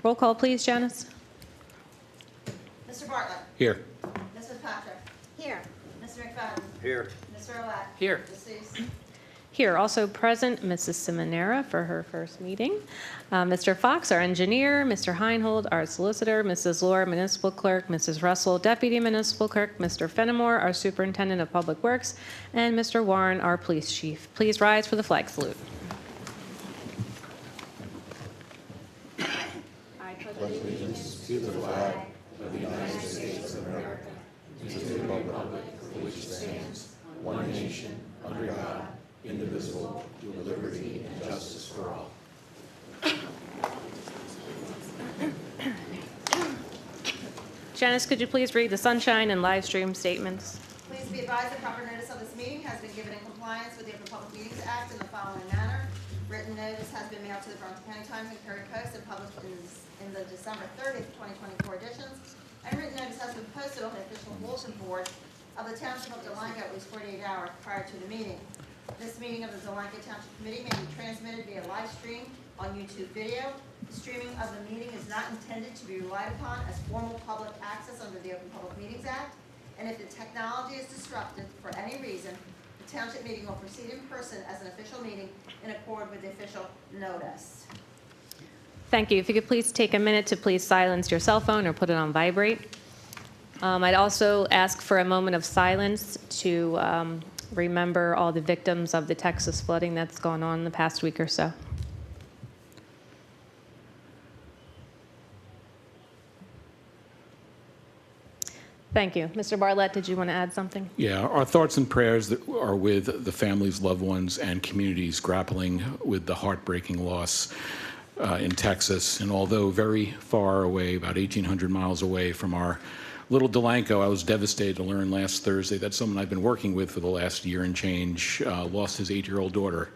Roll call, please, Janice. Mr. Bartlett. Here. Mrs. Patrick. Here. Mr. McFadden. Here. Mr. Olet. Here. Deceased. Here, also present, Mrs. Simonera for her first meeting. Mr. Fox, our engineer, Mr. Heinhold, our solicitor, Mrs. Lohr, municipal clerk, Mrs. Russell, deputy municipal clerk, Mr. Fenimore, our superintendent of public works, and Mr. Warren, our police chief. Please rise for the flag salute. Janice, could you please read the sunshine and live stream statements? Please be advised that proper notice of this meeting has been given in compliance with the Open Public Meetings Act in the following manner. Written notice has been mailed to the Burlington County Times and Courier Post and published in the December 30th, 2024 editions. And written notice has been posted on the official bulletin board of the Township of Delanco at least 48 hours prior to the meeting. This meeting of the Delanco Township Committee may be transmitted via live stream on YouTube video. The streaming of the meeting is not intended to be relied upon as formal public access under the Open Public Meetings Act. And if the technology is disrupted for any reason, the township meeting will proceed in person as an official meeting in accord with the official notice. Thank you. If you could please take a minute to please silence your cell phone or put it on vibrate. I'd also ask for a moment of silence to remember all the victims of the Texas flooding that's gone on in the past week or so. Thank you. Mr. Bartlett, did you want to add something? Yeah, our thoughts and prayers are with the families, loved ones, and communities grappling with the heartbreaking loss in Texas. And although very far away, about 1,800 miles away from our little Delanco, I was devastated to learn last Thursday that someone I've been working with for the last year and change lost his 8-year-old daughter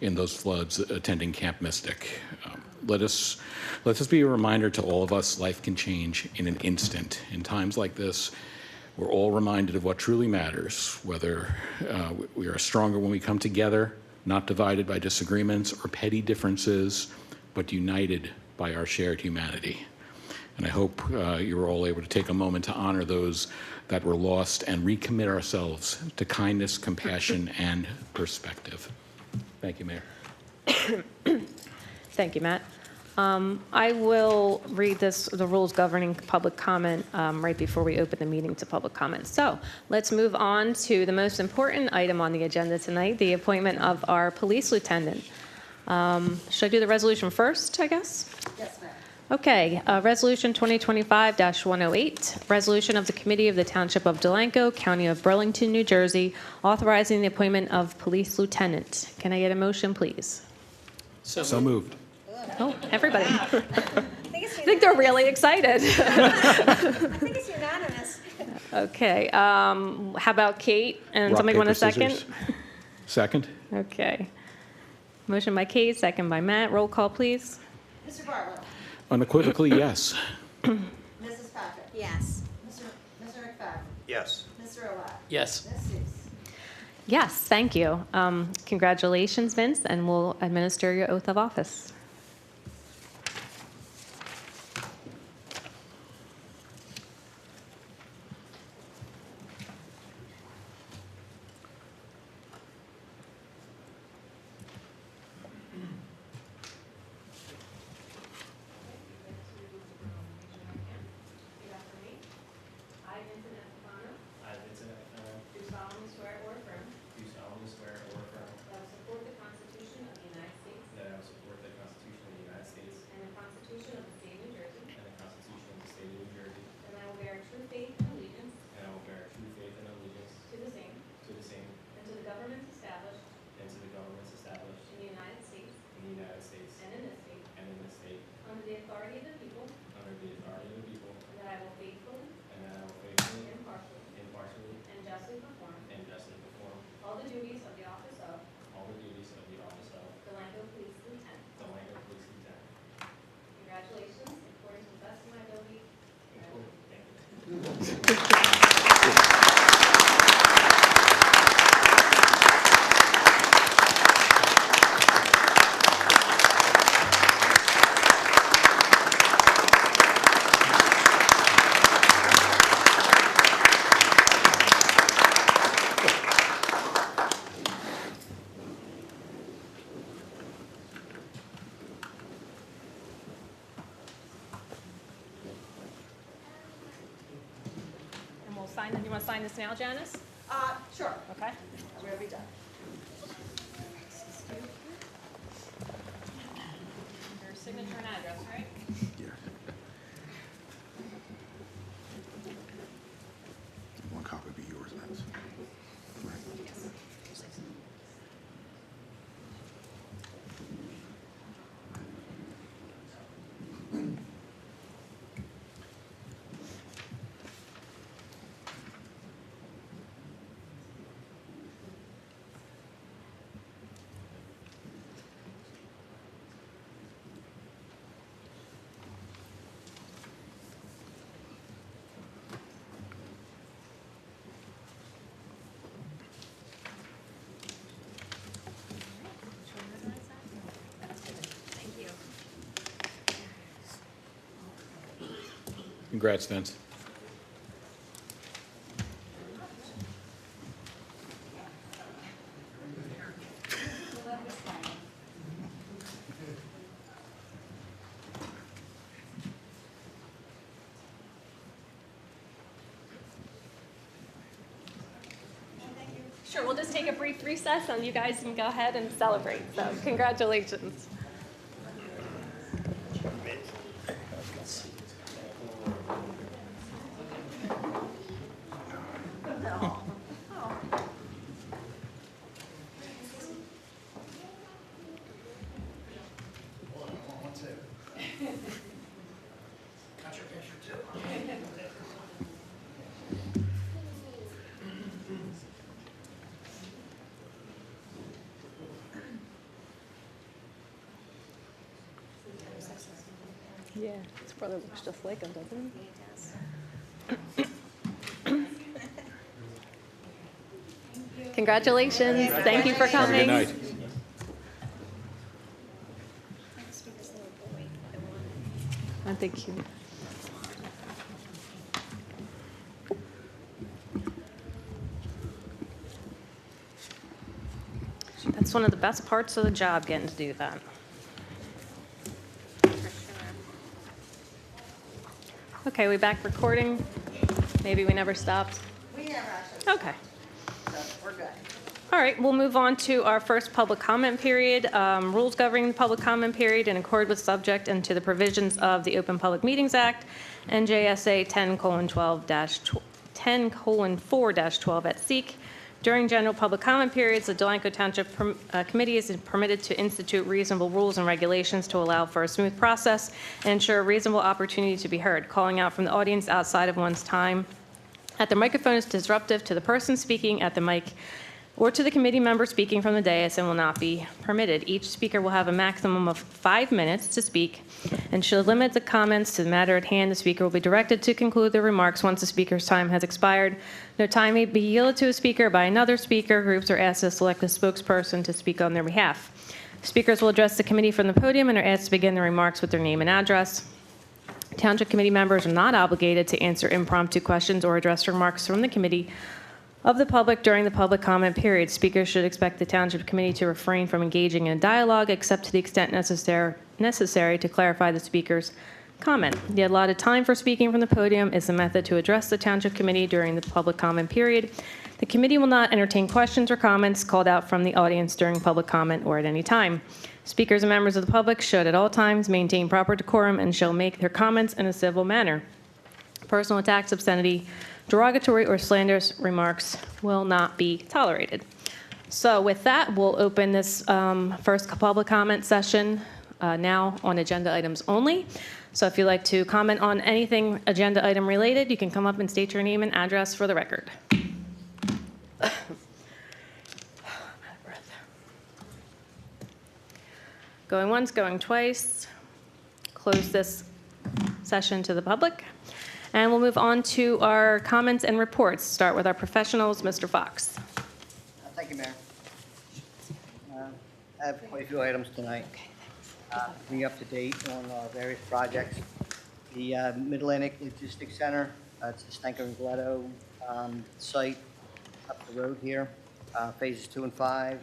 in those floods attending Camp Mystic. Let us be a reminder to all of us, life can change in an instant. In times like this, we're all reminded of what truly matters, whether we are stronger when we come together, not divided by disagreements or petty differences, but united by our shared humanity. And I hope you're all able to take a moment to honor those that were lost and recommit ourselves to kindness, compassion, and perspective. Thank you, Mayor. Thank you, Matt. I will read the rules governing public comment right before we open the meeting to public comment. So let's move on to the most important item on the agenda tonight, the appointment of our police lieutenant. Should I do the resolution first, I guess? Yes, ma'am. Okay, Resolution 2025-108, resolution of the Committee of the Township of Delanco, County of Burlington, New Jersey, authorizing the appointment of police lieutenant. Can I get a motion, please? So moved. Oh, everybody. I I think they're really excited. think it's unanimous. Okay, how about Kate? And Rock, somebody want a paper, second? scissors. Second? Okay. Motion by Kate, second by Matt. Roll call, please. Mr. Bartlett. Unequivocally, yes. Mrs. Patrick. Yes. Mr. McFadden. Yes. Mr. Olet. Yes. Deceased. Yes, thank you. Congratulations, Vince, and we'll administer your oath of office. Do solemnly swear or affirm that I will support the Constitution of the United States and the Constitution of the State of New Jersey, and I will bear true faith and allegiance to the same and to the governments established in the United States and in this state under the authority of the people, and that I will faithfully, impartially, and justly perform all the duties of the office of Delanco Police Lieutenant. Congratulations, according to the best of my ability. sign, you want to sign this now, Janice? Sure. Okay. We'll be done. Your signature and address, right? One copy would be yours, Vince. Thank you. Congrats, Vince. Sure, we'll just take a brief recess and you guys can go ahead and celebrate. So congratulations. Yeah, his brother looks just like him, doesn't he? Congratulations. Thank you for Have a coming. good night. Thank you. Thank you. That's one of the best parts of the job, getting to do that. Okay, we back recording? Maybe we never stopped? We never actually, Okay. so we're good. All right, we'll move on to our first public comment period. Rules governing the public comment period in accord with subject and to the provisions of the Open Public Meetings Act, NJSA 10:4-12 at SEEK. During general public comment periods, the Delanco Township Committee is permitted to institute reasonable rules and regulations to allow for a smooth process and ensure a reasonable opportunity to be heard. Calling out from the audience outside of one's time at the microphone is disruptive to the person speaking at the mic or to the committee member speaking from the dais and will not be permitted. Each speaker will have a maximum of 5 minutes to speak and should limit the comments to the matter at hand. The speaker will be directed to conclude their remarks once the speaker's time has expired. No time may be yielded to a speaker by another speaker. Groups are asked to select a spokesperson to speak on their behalf. Speakers will address the committee from the podium and are asked to begin their remarks with their name and address. Township committee members are not obligated to answer impromptu questions or address remarks from the committee of the public during the public comment period. Speakers should expect the Township Committee to refrain from engaging in a dialogue except to the extent necessary to clarify the speaker's comment. The allotted time for speaking from the podium is the method to address the Township Committee during the public comment period. The committee will not entertain questions or comments called out from the audience during public comment or at any time. Speakers and members of the public should at all times maintain proper decorum and shall make their comments in a civil manner. Personal attacks, obscenity, derogatory or slanderous remarks will not be tolerated. So with that, we'll open this first public comment session now on agenda items only. So if you'd like to comment on anything agenda item related, you can come up and state your name and address for the record. Going once, going twice. Close this session to the public. And we'll move on to our comments and reports. Start with our professionals, Mr. Fox. Thank you, Mayor. I have quite a few items tonight. Bring you up to date on various projects. The Mid-Atlantic Logistics Center, it's the Stanko and Gletto site up the road here. Phases 2 and 5,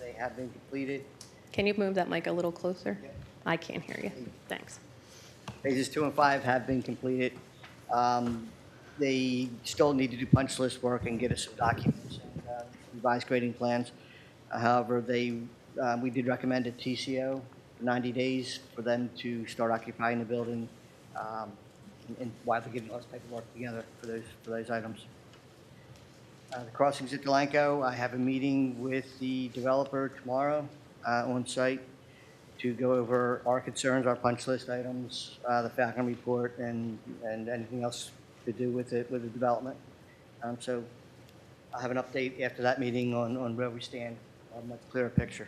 they have been completed. Can you move that mic a little closer? Yeah. I can't hear you. Thanks. Phases 2 and 5 have been completed. They still need to do punch list work and get us some documents and revised grading plans. However, we did recommend a TCO for 90 days for them to start occupying the building, and while they're getting all this paperwork together for those items. The crossings at Delanco, I have a meeting with the developer tomorrow on site to go over our concerns, our punch list items, the Falcon report, and anything else to do with it, with the development. So I'll have an update after that meeting on where we stand, a much clearer picture.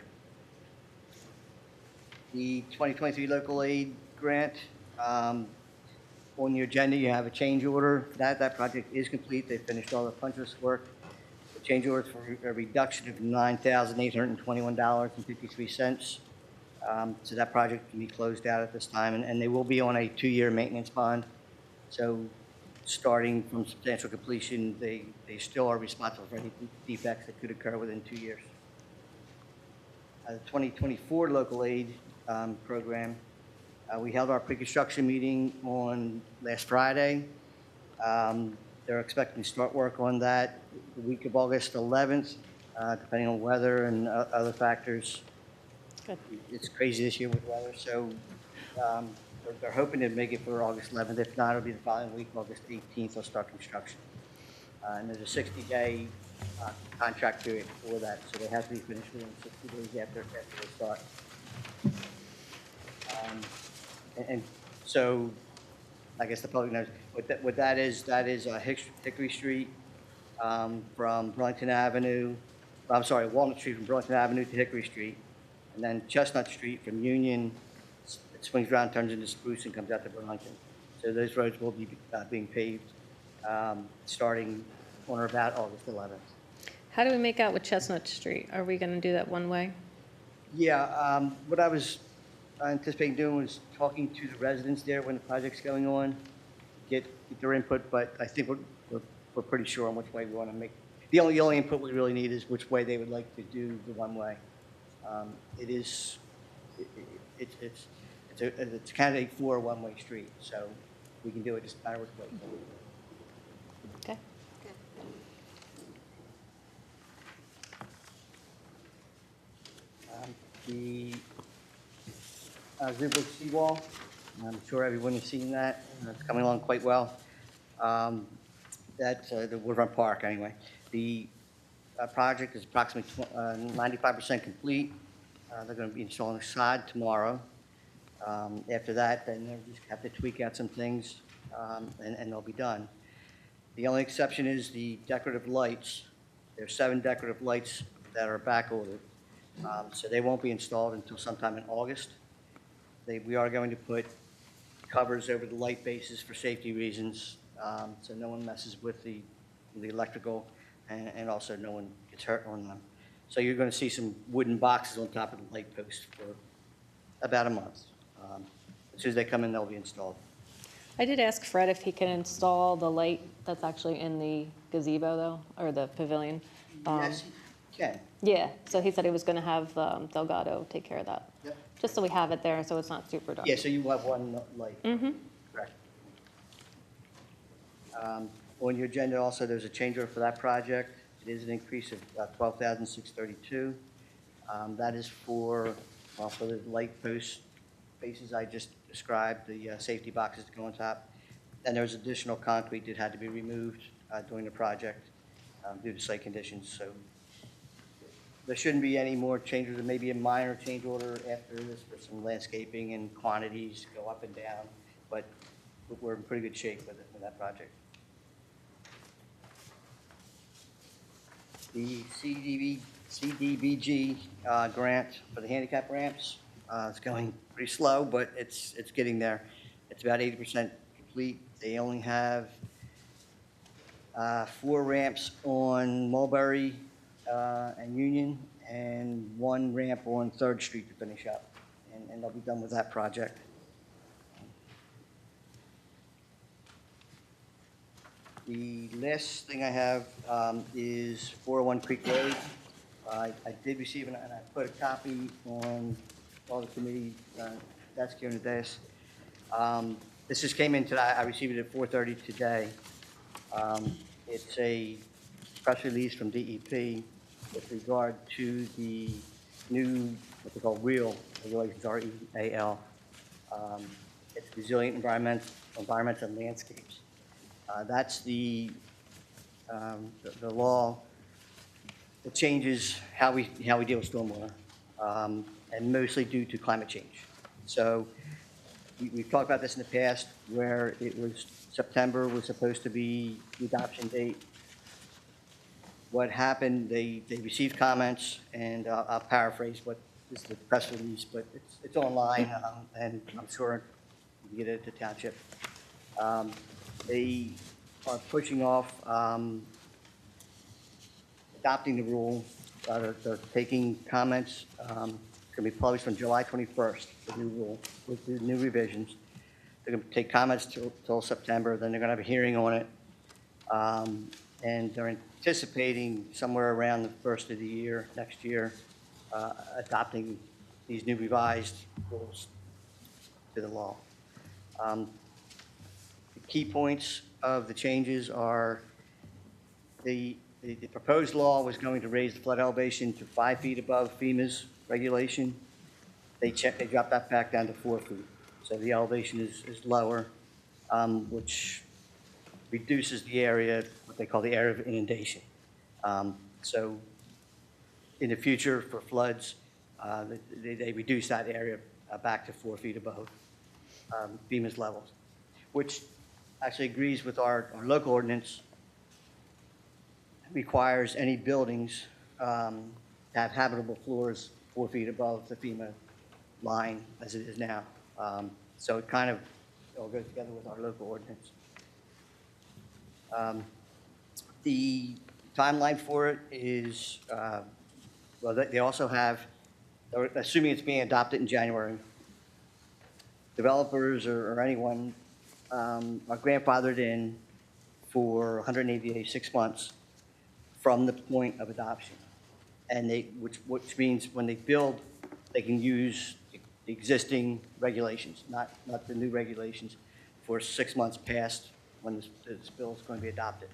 The 2023 local aid grant, on your agenda, you have a change order. That project is complete. They finished all the punch list work. The change order is for a reduction of $9,821.53. So that project can be closed out at this time, and they will be on a 2-year maintenance bond. So starting from substantial completion, they still are responsible for any defects that could occur within 2 years. The 2024 local aid program, we held our pre-construction meeting on last Friday. They're expecting to start work on that the week of August 11th, depending on weather and other factors. Good. It's crazy this year with weather, so they're hoping to make it for August 11th. If not, it'll be the following week, August 18th, they'll start construction. And there's a 60-day contract period for that, so they have to be finished within 60 days after they start. And so, I guess the public knows, what that is Hickory Street from Burlington Avenue, I'm sorry, Walnut Street from Burlington Avenue to Hickory Street, and then Chestnut Street from Union, it swings around, turns into Spruce, and comes out to Burlington. So those roads will be being paved starting on or about August 11th. How do we make out with Chestnut Street? Are we going to do that one way? Yeah, what I was anticipating doing was talking to the residents there when the project's going on, get their input, but I think we're pretty sure on which way we want to make. The only input we really need is which way they would like to do the one way. It's a candidate for a one-way street, so we can do it just matter which way. Okay. The Zubik seawall, I'm sure everyone has seen that. It's coming along quite well. That's the Woodrun Park, anyway. The project is approximately 95% complete. They're going to be installing a sod tomorrow. After that, then they'll just have to tweak out some things, and they'll be done. The only exception is the decorative lights. There are 7 decorative lights that are back ordered. So they won't be installed until sometime in August. We are going to put covers over the light bases for safety reasons, so no one messes with the electrical, and also no one gets hurt on them. So you're going to see some wooden boxes on top of the light post for about a month. As soon as they come in, they'll be installed. I did ask Fred if he can install the light that's actually in the gazebo, though, or the pavilion. Yes, you can. Yeah, so he said he was going to have Delgado take care of that. Yep. Just so we have it there, so it's not super dark. Yeah, so you have one light. Mm-hmm. Correct. On your agenda also, there's a change order for that project. It is an increase of $12,632. That is for the light post bases I just described, the safety boxes that go on top. And there was additional concrete that had to be removed during the project due to site conditions. So there shouldn't be any more changes. There may be a minor change order after this for some landscaping and quantities go up and down, but we're in pretty good shape with that project. The CDBG grant for the handicap ramps is going pretty slow, but it's getting there. It's about 80% complete. They only have 4 ramps on Mulberry and Union, and 1 ramp on 3rd Street to finish up, and they'll be done with that project. The last thing I have is 401 Creek Road. I did receive, and I put a copy on all the committee desk here in the desk. This just came in today. I received it at 4:30 today. It's a press release from DEP with regard to the new, what they call REAL regulations, REAL. It's resilient environmental landscapes. That's the law that changes how we deal with stormwater, and mostly due to climate change. So we've talked about this in the past, where it was September was supposed to be the adoption date. What happened, they received comments, and I'll paraphrase what is the press release, but it's online, and I'm sure you can get it at the township. They are pushing off adopting the rule. They're taking comments, going to be published on July 21st, the new rule, with the new revisions. They're going to take comments till September, then they're going to have a hearing on it. And they're anticipating somewhere around the first of the year, next year, adopting these new revised rules to the law. The key points of the changes are the proposed law was going to raise the flood elevation to 5 feet above FEMA's regulation. They dropped that back down to 4 feet. So the elevation is lower, which reduces the area, what they call the area of inundation. So in the future for floods, they reduce that area back to 4 feet above FEMA's levels, which actually agrees with our local ordinance. Requires any buildings to have habitable floors 4 feet above the FEMA line as it is now. So it kind of all goes together with our local ordinance. The timeline for it is, well, they also have, assuming it's being adopted in January, developers or anyone are grandfathered in for 180 days, 6 months from the point of adoption. And which means when they build, they can use the existing regulations, not the new regulations, for 6 months past when this bill is going to be adopted.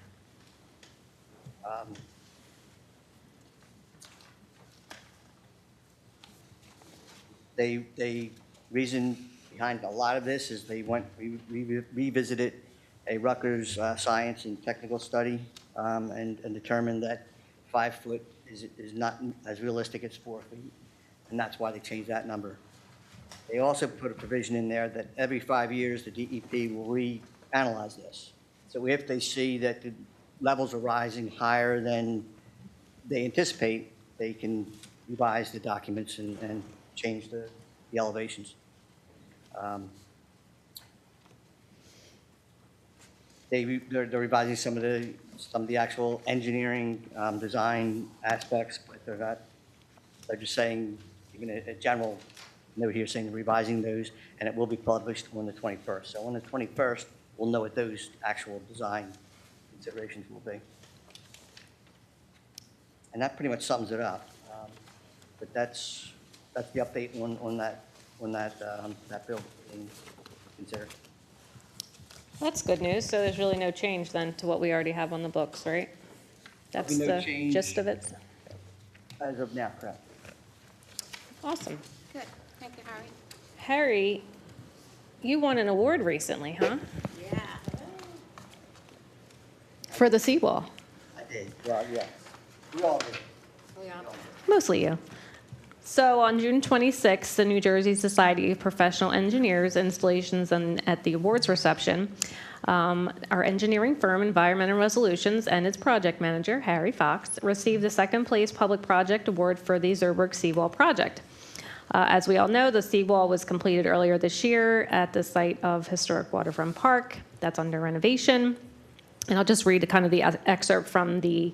The reason behind a lot of this is they revisited a Rutgers science and technical study and determined that 5 foot is not as realistic as 4 feet, and that's why they changed that number. They also put a provision in there that every 5 years, the DEP will reanalyze this. So if they see that the levels are rising higher than they anticipate, they can revise the documents and change the elevations. They're revising some of the actual engineering design aspects, but they're just saying, even a general note here saying they're revising those, and it will be published on the 21st. So on the 21st, we'll know what those actual design considerations will be. And that pretty much sums it up. But that's the update on that bill being considered. That's good news. So there's really no change then to what we already have on the books, right? That's There'll be no the change. gist of it. As of now, correct. Awesome. Good, thank you, Harry. Harry, you won an award recently, huh? Yeah. For the seawall. I did. Well, yes. We all did. Oh, yeah. Mostly you. So on June 26th, the New Jersey Society of Professional Engineers installations and at the awards reception, our engineering firm, Environmental Resolutions, and its project manager, Harry Fox, received the second place public project award for the Zerberg Seawall project. As we all know, the seawall was completed earlier this year at the site of Historic Waterfront Park. That's under renovation. And I'll just read kind of the excerpt from the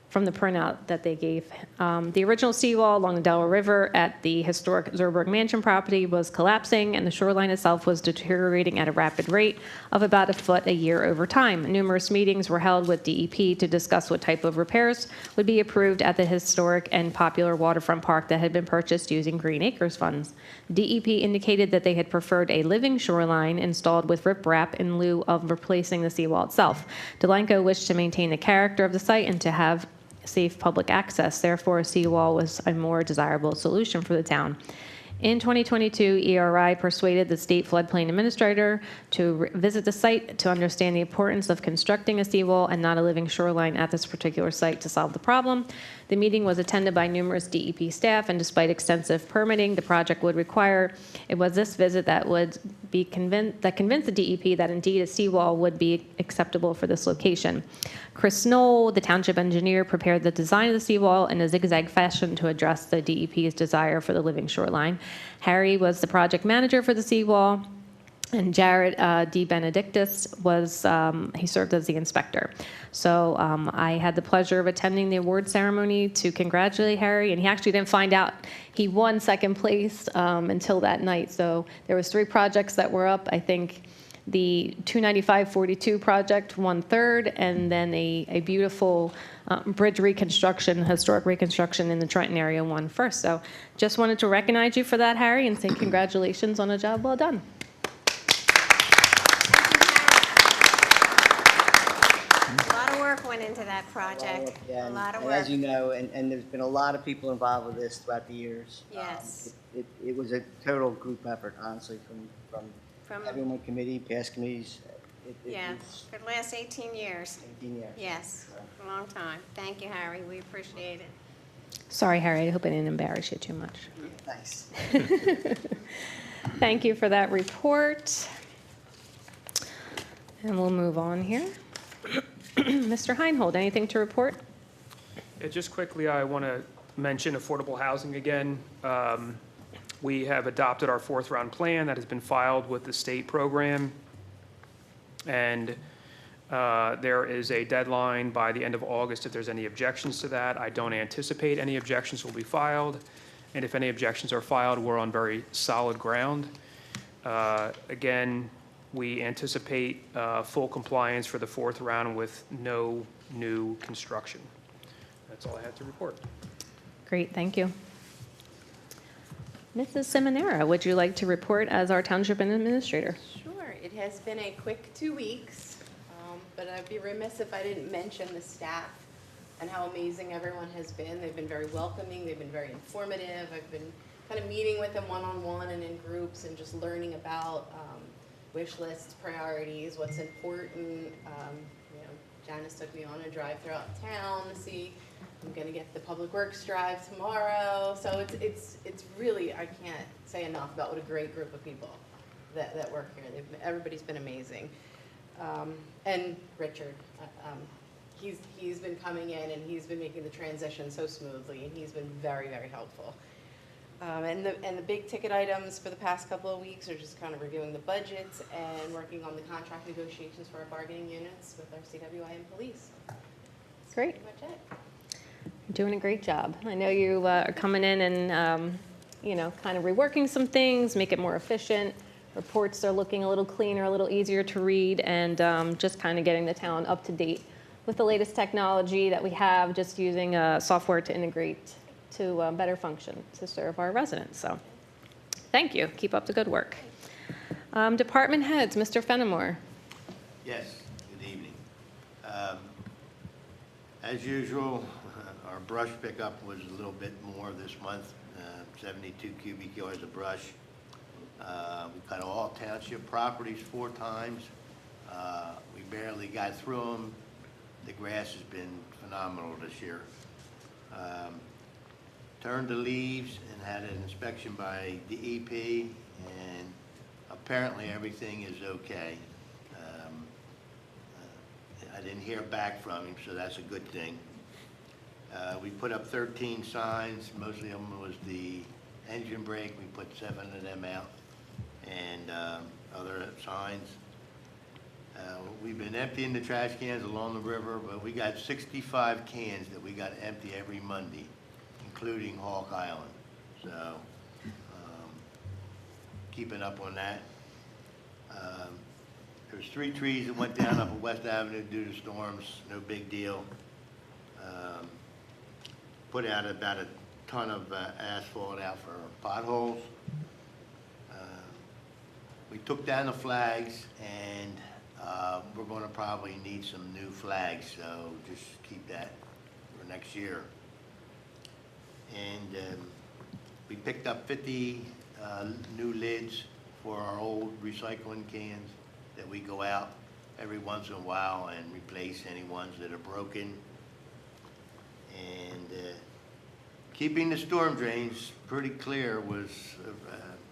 from the printout that they gave. The original seawall along the Delaware River at the historic Zerberg Mansion property was collapsing, and the shoreline itself was deteriorating at a rapid rate of about a foot a year over time. Numerous meetings were held with DEP to discuss what type of repairs would be approved at the historic and popular waterfront park that had been purchased using Green Acres funds. DEP indicated that they had preferred a living shoreline installed with riprap in lieu of replacing the seawall itself. Delanco wished to maintain the character of the site and to have safe public access. Therefore, a seawall was a more desirable solution for the town. In 2022, ERI persuaded the state floodplain administrator to visit the site to understand the importance of constructing a seawall and not a living shoreline at this particular site to solve the problem. The meeting was attended by numerous DEP staff, and despite extensive permitting the project would require, it was this visit that convinced the DEP that indeed a seawall would be acceptable for this location. Chris Knoll, the township engineer, prepared the design of the seawall in a zigzag fashion to address the DEP's desire for the living shoreline. Harry was the project manager for the seawall, and Jared D. Benedictus he served as the inspector. So I had the pleasure of attending the award ceremony to congratulate Harry, and he actually didn't find out he won second place until that night. So there was 3 projects that were up. I think the 295-42 project won third, and then a beautiful bridge reconstruction, historic reconstruction in the Trenton area won first. So just wanted to recognize you for that, Harry, and say congratulations on a job well done. A lot of work went into that project. Yeah, A lot of and work. as you know, and there's been a lot of people involved with this throughout the years. Yes. It was a total group effort, honestly, from everyone, committee, past committees. Yeah, was for the last 18 years. 18 years. Yes, a long time. Thank you, Harry. We appreciate it. Sorry, Harry, I hope I didn't embarrass you too much. Nice. Thank you for that report. And we'll move on here. Mr. Heinhold, anything to report? Yeah, just quickly, I want to mention affordable housing again. We have adopted our 4th round plan that has been filed with the state program. And there is a deadline by the end of August if there's any objections to that. I don't anticipate any objections will be filed. And if any objections are filed, we're on very solid ground. Again, we anticipate full compliance for the 4th round with no new construction. That's all I had to report. Great, thank you. Mrs. Seminara, would you like to report as our township administrator? Sure. It has been a quick 2 weeks, but I'd be remiss if I didn't mention the staff and how amazing everyone has been. They've been very welcoming. They've been very informative. I've been kind of meeting with them one-on-one and in groups and just learning about wish lists, priorities, what's important. Janice took me on a drive throughout town to see. I'm going to get the Public Works drive tomorrow. So it's really, I can't say enough about what a great group of people that work here. Everybody's been amazing. And Richard, he's been coming in and he's been making the transition so smoothly, and he's been very, very helpful. And the big ticket items for the past couple of weeks are just kind of reviewing the budgets and working on the contract negotiations for our bargaining units with our CWI and police. That's Great. pretty much it. You're doing a great job. I know you are coming in and, kind of reworking some things, make it more efficient. Reports are looking a little cleaner, a little easier to read, and just kind of getting the town up to date with the latest technology that we have, just using software to integrate to better function to serve our residents. So thank you. Keep up the good work. Department heads, Mr. Fenimore. Yes, good evening. As usual, our brush pickup was a little bit more this month, 72 cubic yards of brush. We cut all township properties 4 times. We barely got through them. The grass has been phenomenal this year. Turned the leaves and had an inspection by DEP, and apparently everything is okay. I didn't hear back from him, so that's a good thing. We put up 13 signs. Mostly of them was the engine brake. We put 7 of them out, and other signs. we've been emptying the trash cans along the river, but we got 65 cans that we got to empty every Monday, including Hawk Island. So, keeping up on that. There's 3 trees that went down up at West Avenue due to storms, no big deal. Put out about a ton of asphalt out for potholes. We took down the flags, and we're gonna probably need some new flags, so just keep that for next year. And we picked up 50 new lids for our old recycling cans that we go out every once in a while and replace any ones that are broken. And keeping the storm drains pretty clear was,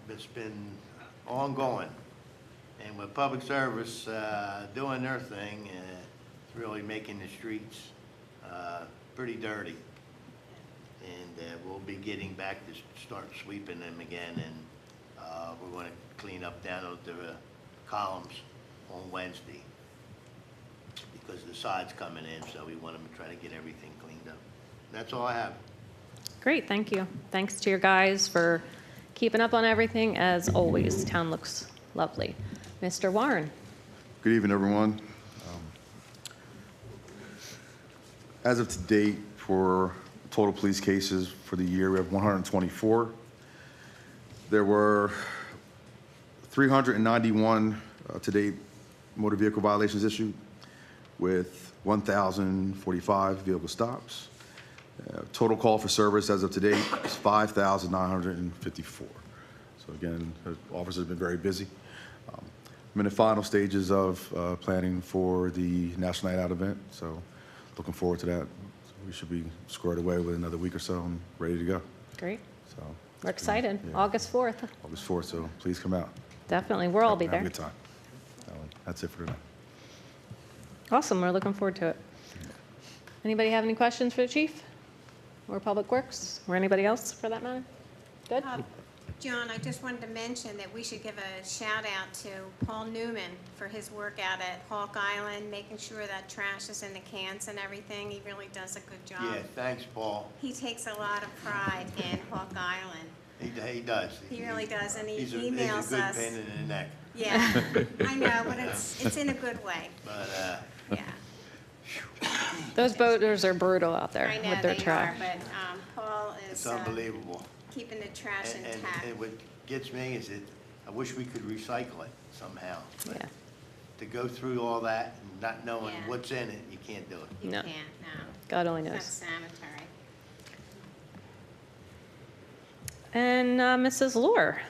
it's been ongoing. And with public service doing their thing, it's really making the streets pretty dirty. And we'll be getting back to start sweeping them again, and we're going to clean up down at the columns on Wednesday because the side's coming in, so we want to try to get everything cleaned up. That's all I have. Great, thank you. Thanks to your guys for keeping up on everything. As always, the town looks lovely. Mr. Warren. Good evening, everyone. As of today, for total police cases for the year, we have 124. There were 391 to date motor vehicle violations issued, with 1,045 vehicle stops. Total call for service as of today is 5,954. So again, the officers have been very busy. I'm in the final stages of planning for the National Night Out event, so looking forward to that. So we should be squared away with another week or so and ready to go. Great. So We're excited. Yeah. August 4th. August 4th, so please come out. Definitely. We'll all be Have there. a good time. That's it for tonight. Awesome. We're looking forward to it. Anybody have any questions for the chief or Public Works or anybody else for that matter? Good? John, I just wanted to mention that we should give a shout out to Paul Newman for his work out at Hawk Island, making sure that trash is in the cans and everything. He really does a good job. Yeah, thanks, Paul. He takes a lot of pride in Hawk Island. He does. He really does, and he He's emails a us. good pain in the neck. Yeah, I know, but it's in a good way, But yeah. Those boaters are brutal out there I know with their they trash. are, but Paul it's is unbelievable. keeping the trash And intact. what gets me is that I wish we could recycle it somehow. But Yeah. to go through all that and not knowing Yeah. what's in it, you can't do it. You No. can't, no. God only It's not knows. sanitary. And Mrs. Lohr,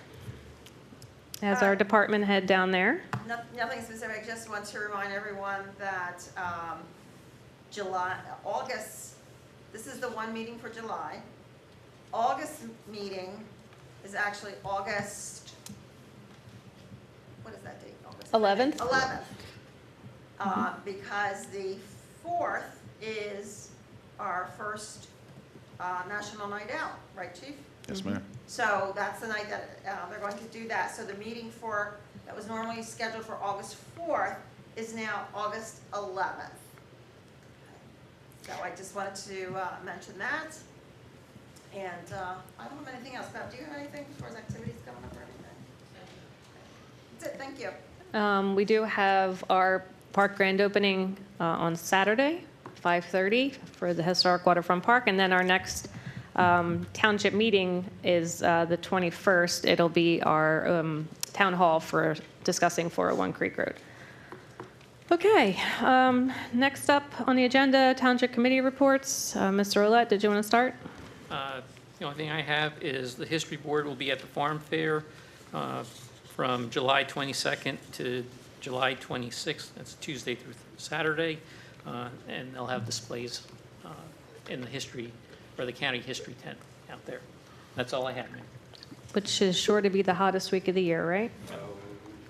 as our department head down there. Nothing specific, just want to remind everyone that August, this is the one meeting for July. August meeting is actually August, what is that date? August 11th? 11th. Because the 4th is our first National Night Out, right, Chief? Yes, ma'am. So that's the night that they're going to do that. So the meeting that was normally scheduled for August 4th is now August 11th. So I just wanted to mention that. And I don't have anything else. Bob, do you have anything as far as activities coming up or anything? That's it, thank you. We do have our park grand opening on Saturday, 5:30 for the Historic Waterfront Park. And then our next township meeting is the 21st. It'll be our town hall for discussing 401 Creek Road. Okay, next up on the agenda, township committee reports. Mr. Roulette, did you want to start? The only thing I have is the history board will be at the farm fair from July 22nd to July 26th. That's Tuesday through Saturday. And they'll have displays in the history, or the county history tent out there. That's all I have, ma'am. Which is sure to be the hottest week of the year, right?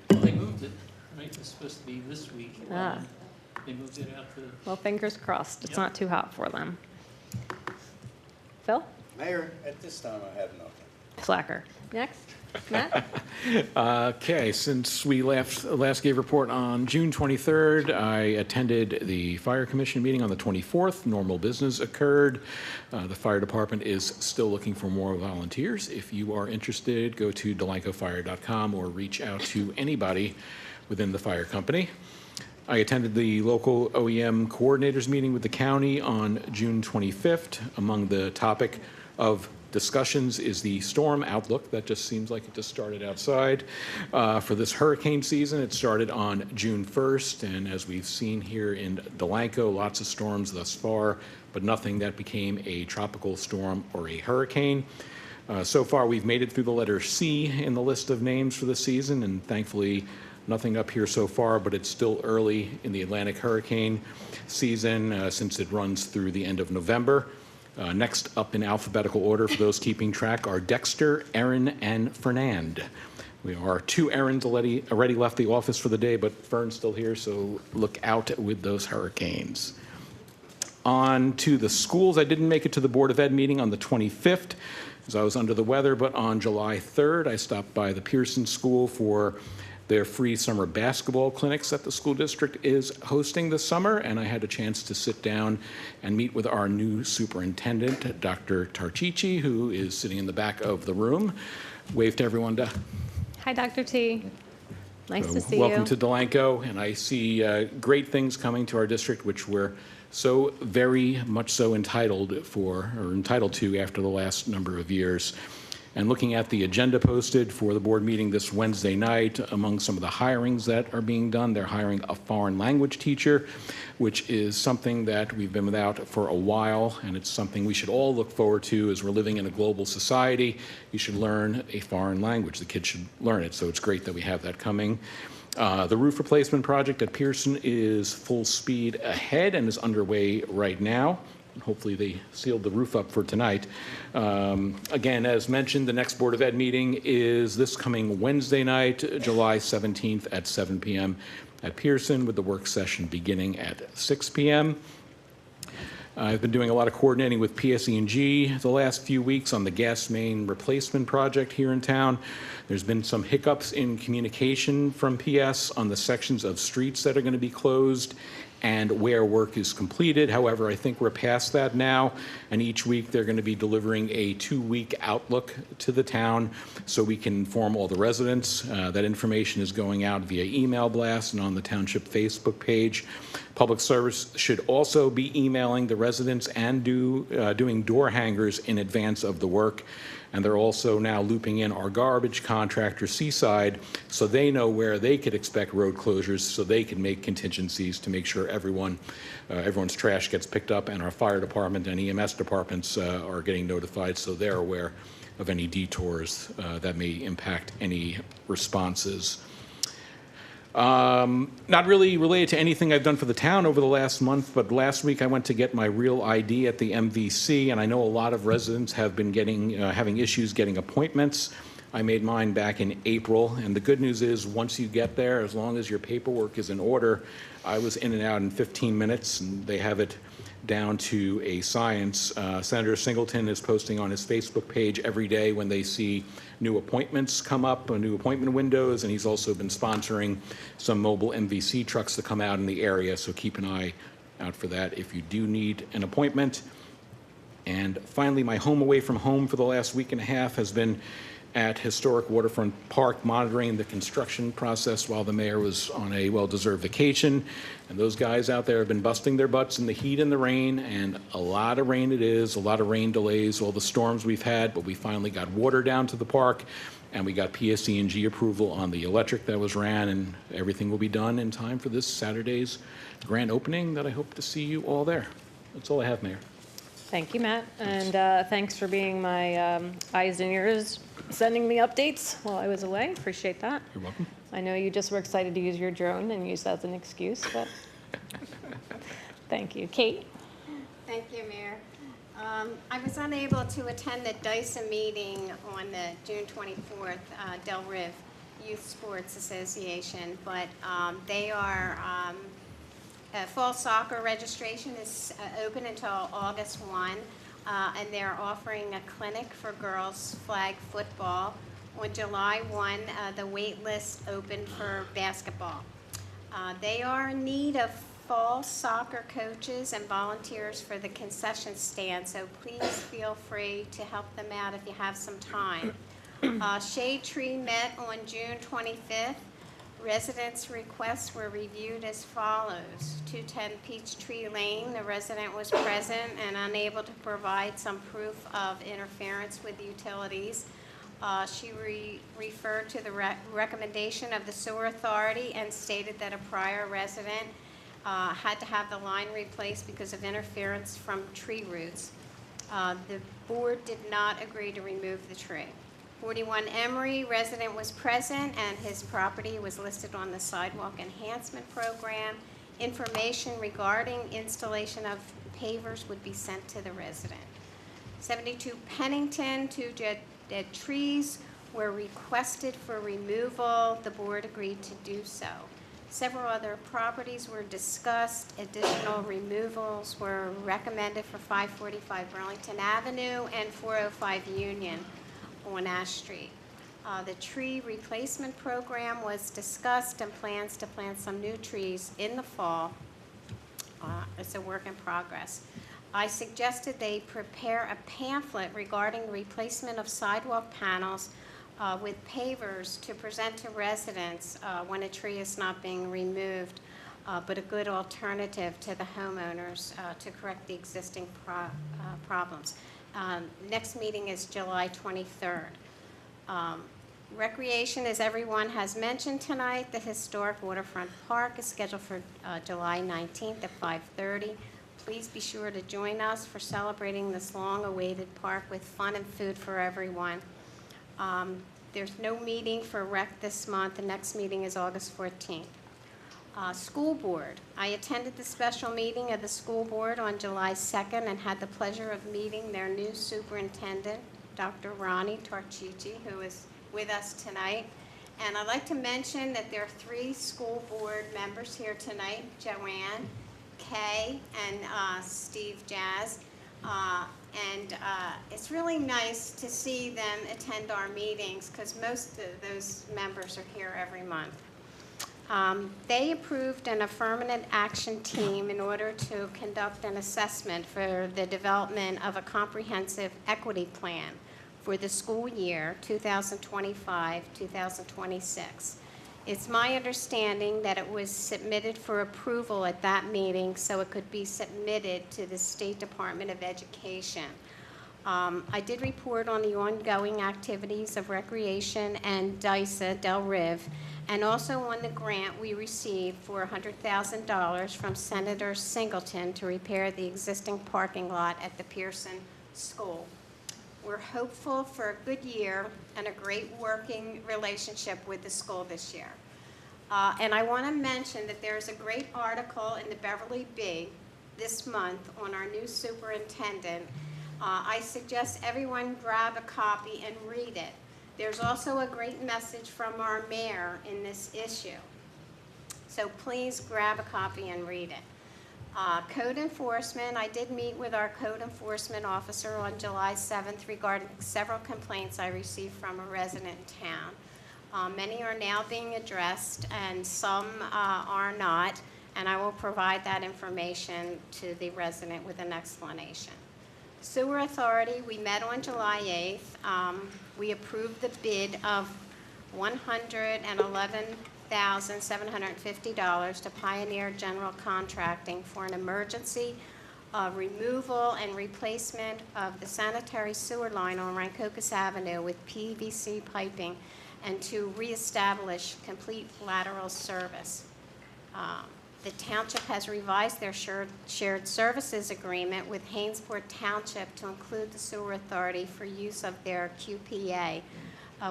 They moved it, right? It's supposed to be this week. Ah. They moved it out to, Well, fingers crossed. It's Yep. not too hot for them. Phil? Mayor, at this time, I have nothing. Slacker. Next. Matt? Okay, since we last gave report on June 23rd, I attended the Fire Commission meeting on the 24th. Normal business occurred. The fire department is still looking for more volunteers. If you are interested, go to delancofire.com or reach out to anybody within the fire company. I attended the local OEM coordinators meeting with the county on June 25th. Among the topic of discussions is the storm outlook. That just seems like it just started outside. For this hurricane season, it started on June 1st, and as we've seen here in Delanco, lots of storms thus far, but nothing that became a tropical storm or a hurricane. So far, we've made it through the letter C in the list of names for the season, and thankfully, nothing up here so far, but it's still early in the Atlantic hurricane season since it runs through the end of November. Next up in alphabetical order for those keeping track are Dexter, Erin, and Fernand. We are 2 Erins already left the office for the day, but Fern's still here, so look out with those hurricanes. On to the schools. I didn't make it to the Board of Ed meeting on the 25th as I was under the weather, but on July 3rd, I stopped by the Pearson School for their free summer basketball clinics that the school district is hosting this summer, and I had a chance to sit down and meet with our new superintendent, Dr. Tarchichi, who is sitting in the back of the room. Wave to everyone. Hi, Dr. T. Nice to see you. Welcome to Delanco, and I see great things coming to our district, which we're so very much so entitled to after the last number of years. And looking at the agenda posted for the board meeting this Wednesday night, among some of the hirings that are being done, they're hiring a foreign language teacher, which is something that we've been without for a while, and it's something we should all look forward to as we're living in a global society. You should learn a foreign language. The kids should learn it, so it's great that we have that coming. The roof replacement project at Pearson is full speed ahead and is underway right now. Hopefully they sealed the roof up for tonight. Again, as mentioned, the next Board of Ed meeting is this coming Wednesday night, July 17th at 7 p.m. at Pearson, with the work session beginning at 6 p.m. I've been doing a lot of coordinating with PSE&G the last few weeks on the gas main replacement project here in town. There's been some hiccups in communication from PS on the sections of streets that are going to be closed and where work is completed. However, I think we're past that now, and each week they're going to be delivering a 2-week outlook to the town so we can inform all the residents. That information is going out via email blast and on the township Facebook page. Public Service should also be emailing the residents and doing door hangers in advance of the work. And they're also now looping in our garbage contractor, Seaside, so they know where they could expect road closures, so they can make contingencies to make sure everyone's trash gets picked up, and our fire department and EMS departments are getting notified, so they're aware of any detours that may impact any responses. Not really related to anything I've done for the town over the last month, but last week I went to get my real ID at the MVC, and I know a lot of residents have been having issues getting appointments. I made mine back in April, and the good news is once you get there, as long as your paperwork is in order, I was in and out in 15 minutes, and they have it down to a science. Senator Singleton is posting on his Facebook page every day when they see new appointments come up, new appointment windows, and he's also been sponsoring some mobile MVC trucks to come out in the area, so keep an eye out for that if you do need an appointment. And finally, my home away from home for the last week and a half has been at Historic Waterfront Park, monitoring the construction process while the mayor was on a well-deserved vacation. And those guys out there have been busting their butts in the heat and the rain, and a lot of rain it is, a lot of rain delays, all the storms we've had, but we finally got water down to the park, and we got PSE&G approval on the electric that was ran, and everything will be done in time for this Saturday's grand opening that I hope to see you all there. That's all I have, Mayor. Thank you, Matt, and thanks for being my eyes and ears, sending me updates while I was away. Appreciate that. You're welcome. I know you just were excited to use your drone and use that as an excuse, but thank you. Kate? Thank you, Mayor. I was unable to attend the DISA meeting on the June 24th, Del Rive Youth Sports Association, but they are, fall soccer registration is open until August 1, and they're offering a clinic for girls flag football On July 1, the wait list opened for basketball. They are in need of fall soccer coaches and volunteers for the concession stand, so please feel free to help them out if you have some time. Shade Tree met on June 25th. Residents' requests were reviewed as follows. 210 Peachtree Lane, the resident was present and unable to provide some proof of interference with utilities. She referred to the recommendation of the sewer authority and stated that a prior resident had to have the line replaced because of interference from tree roots. The board did not agree to remove the tree. 41 Emery, resident was present and his property was listed on the sidewalk enhancement program. Information regarding installation of pavers would be sent to the resident. 72 Pennington, 2 dead trees were requested for removal. The board agreed to do so. Several other properties were discussed. Additional removals were recommended for 545 Burlington Avenue and 405 Union on Ash Street. The tree replacement program was discussed and plans to plant some new trees in the fall. It's a work in progress. I suggested they prepare a pamphlet regarding replacement of sidewalk panels with pavers to present to residents when a tree is not being removed, but a good alternative to the homeowners to correct the existing problems. Next meeting is July 23rd. Recreation, as everyone has mentioned tonight, the historic waterfront park is scheduled for July 19th at 5:30. Please be sure to join us for celebrating this long-awaited park with fun and food for everyone. There's no meeting for rec this month. The next meeting is August 14th. School board. I attended the special meeting of the school board on July 2nd and had the pleasure of meeting their new superintendent, Dr. Ronnie Tarchichi, who is with us tonight. And I'd like to mention that there are 3 school board members here tonight, Joanne, Kay, and Steve Jazz. It's really nice to see them attend our meetings because most of those members are here every month. They approved an affirmative action team in order to conduct an assessment for the development of a comprehensive equity plan for the school year 2025-2026. It's my understanding that it was submitted for approval at that meeting so it could be submitted to the State Department of Education. I did report on the ongoing activities of Recreation and DISA, Del Riv, and also on the grant we received for $100,000 from Senator Singleton to repair the existing parking lot at the Pearson School. We're hopeful for a good year and a great working relationship with the school this year. And I want to mention that there's a great article in the Beverly Bee this month on our new superintendent. I suggest everyone grab a copy and read it. There's also a great message from our mayor in this issue. So please grab a copy and read it. Code enforcement, I did meet with our code enforcement officer on July 7th regarding several complaints I received from a resident in town. Many are now being addressed and some are not, and I will provide that information to the resident with an explanation. Sewer Authority, we met on July 8th. We approved the bid of $111,750 to Pioneer General Contracting for an emergency removal and replacement of the sanitary sewer line on Rancocas Avenue with PVC piping and to reestablish complete lateral service. The township has revised their shared services agreement with Hainesport Township to include the Sewer Authority for use of their QPA,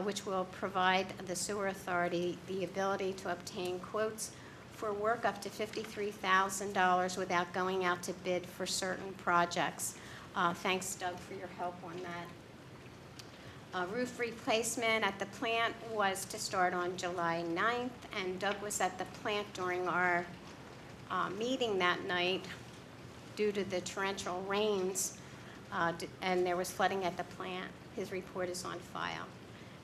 which will provide the Sewer Authority the ability to obtain quotes for work up to $53,000 without going out to bid for certain projects. Thanks, Doug, for your help on that. Roof replacement at the plant was to start on July 9th, and Doug was at the plant during our meeting that night due to the torrential rains, and there was flooding at the plant. His report is on file.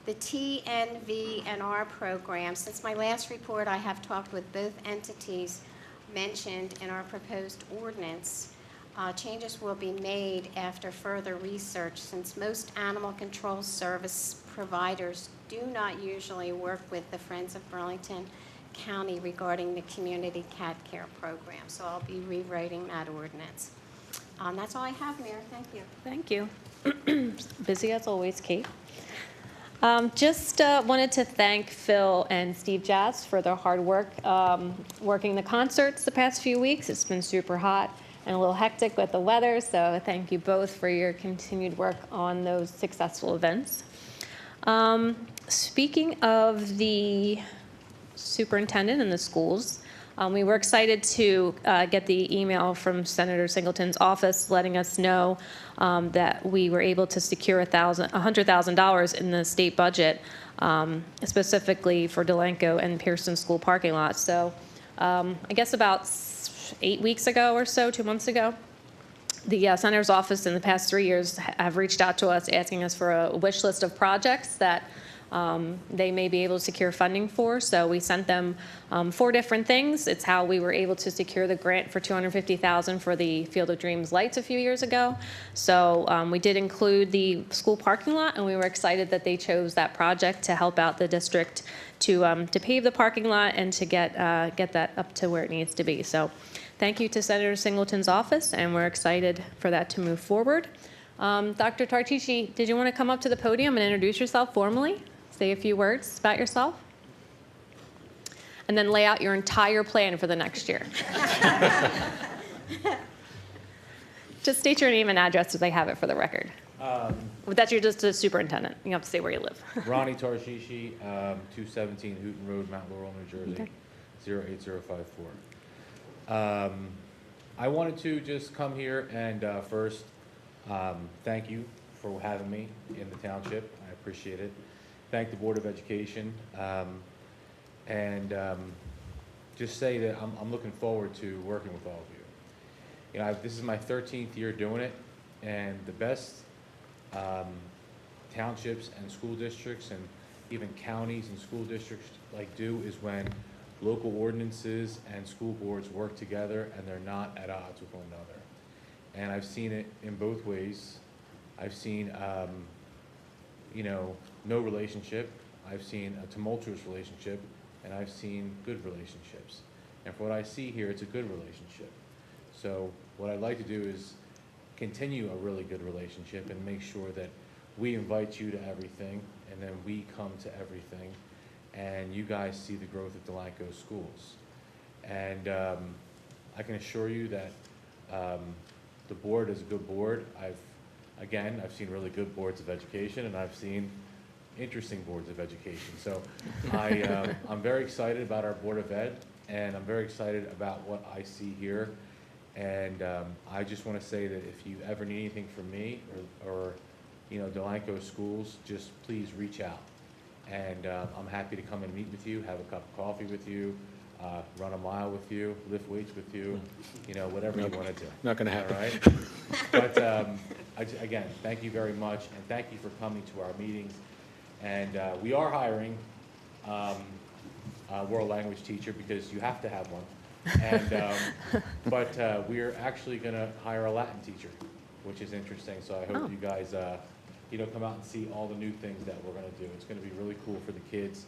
The TNVNR program, since my last report, I have talked with both entities mentioned in our proposed ordinance. Changes will be made after further research, since most animal control service providers do not usually work with the Friends of Burlington County regarding the community cat care program. So I'll be rewriting that ordinance. That's all I have, Mayor. Thank you. Thank you. Busy as always, Kate. Just wanted to thank Phil and Steve Jazz for their hard work working the concerts the past few weeks. It's been super hot and a little hectic with the weather, so thank you both for your continued work on those successful events. Speaking of the superintendent and the schools, we were excited to get the email from Senator Singleton's office letting us know that we were able to secure $100,000 in the state budget, specifically for Delanco and Pearson School parking lots. So I guess about 8 weeks ago or so, 2 months ago, the Senator's office in the past 3 years have reached out to us asking us for a wish list of projects that they may be able to secure funding for. So we sent them 4 different things. It's how we were able to secure the grant for $250,000 for the Field of Dreams lights a few years ago. So we did include the school parking lot, and we were excited that they chose that project to help out the district to pave the parking lot and to get that up to where it needs to be. So thank you to Senator Singleton's office, and we're excited for that to move forward. Dr. Tartici, did you want to come up to the podium and introduce yourself formally? Say a few words about yourself? And then lay out your entire plan for the next year. Just state your name and address so they have it for the record. That's you're just a superintendent. You have to say where you live. Ronnie Tarshishi, 217 Hooten Road, Mount Laurel, New Jersey, Okay. 08054. I wanted to just come here and first thank you for having me in the township. I appreciate it. Thank the Board of Education, and just say that I'm looking forward to working with all of you. You know, this is my 13th year doing it, and the best townships and school districts and even counties and school districts do is when local ordinances and school boards work together and they're not at odds with one another. And I've seen it in both ways. I've seen no relationship. I've seen a tumultuous relationship, and I've seen good relationships. And for what I see here, it's a good relationship. So what I'd like to do is continue a really good relationship and make sure that we invite you to everything, and then we come to everything, and you guys see the growth of Delanco schools. And I can assure you that the board is a good board. I've seen really good boards of education, and I've seen interesting boards of education. So I'm very excited about our Board of Ed, and I'm very excited about what I see here. And I just want to say that if you ever need anything from me or Delanco schools, just please reach out. And I'm happy to come and meet with you, have a cup of coffee with you, run a mile with you, lift weights with you, whatever you want to do. Not going to happen. All right? But again, thank you very much, and thank you for coming to our meetings. And we are hiring a world language teacher because you have to have one. And but we're actually going to hire a Latin teacher, which is interesting. So I hope you guys come out and see all the new things that we're going to do. It's going to be really cool for the kids,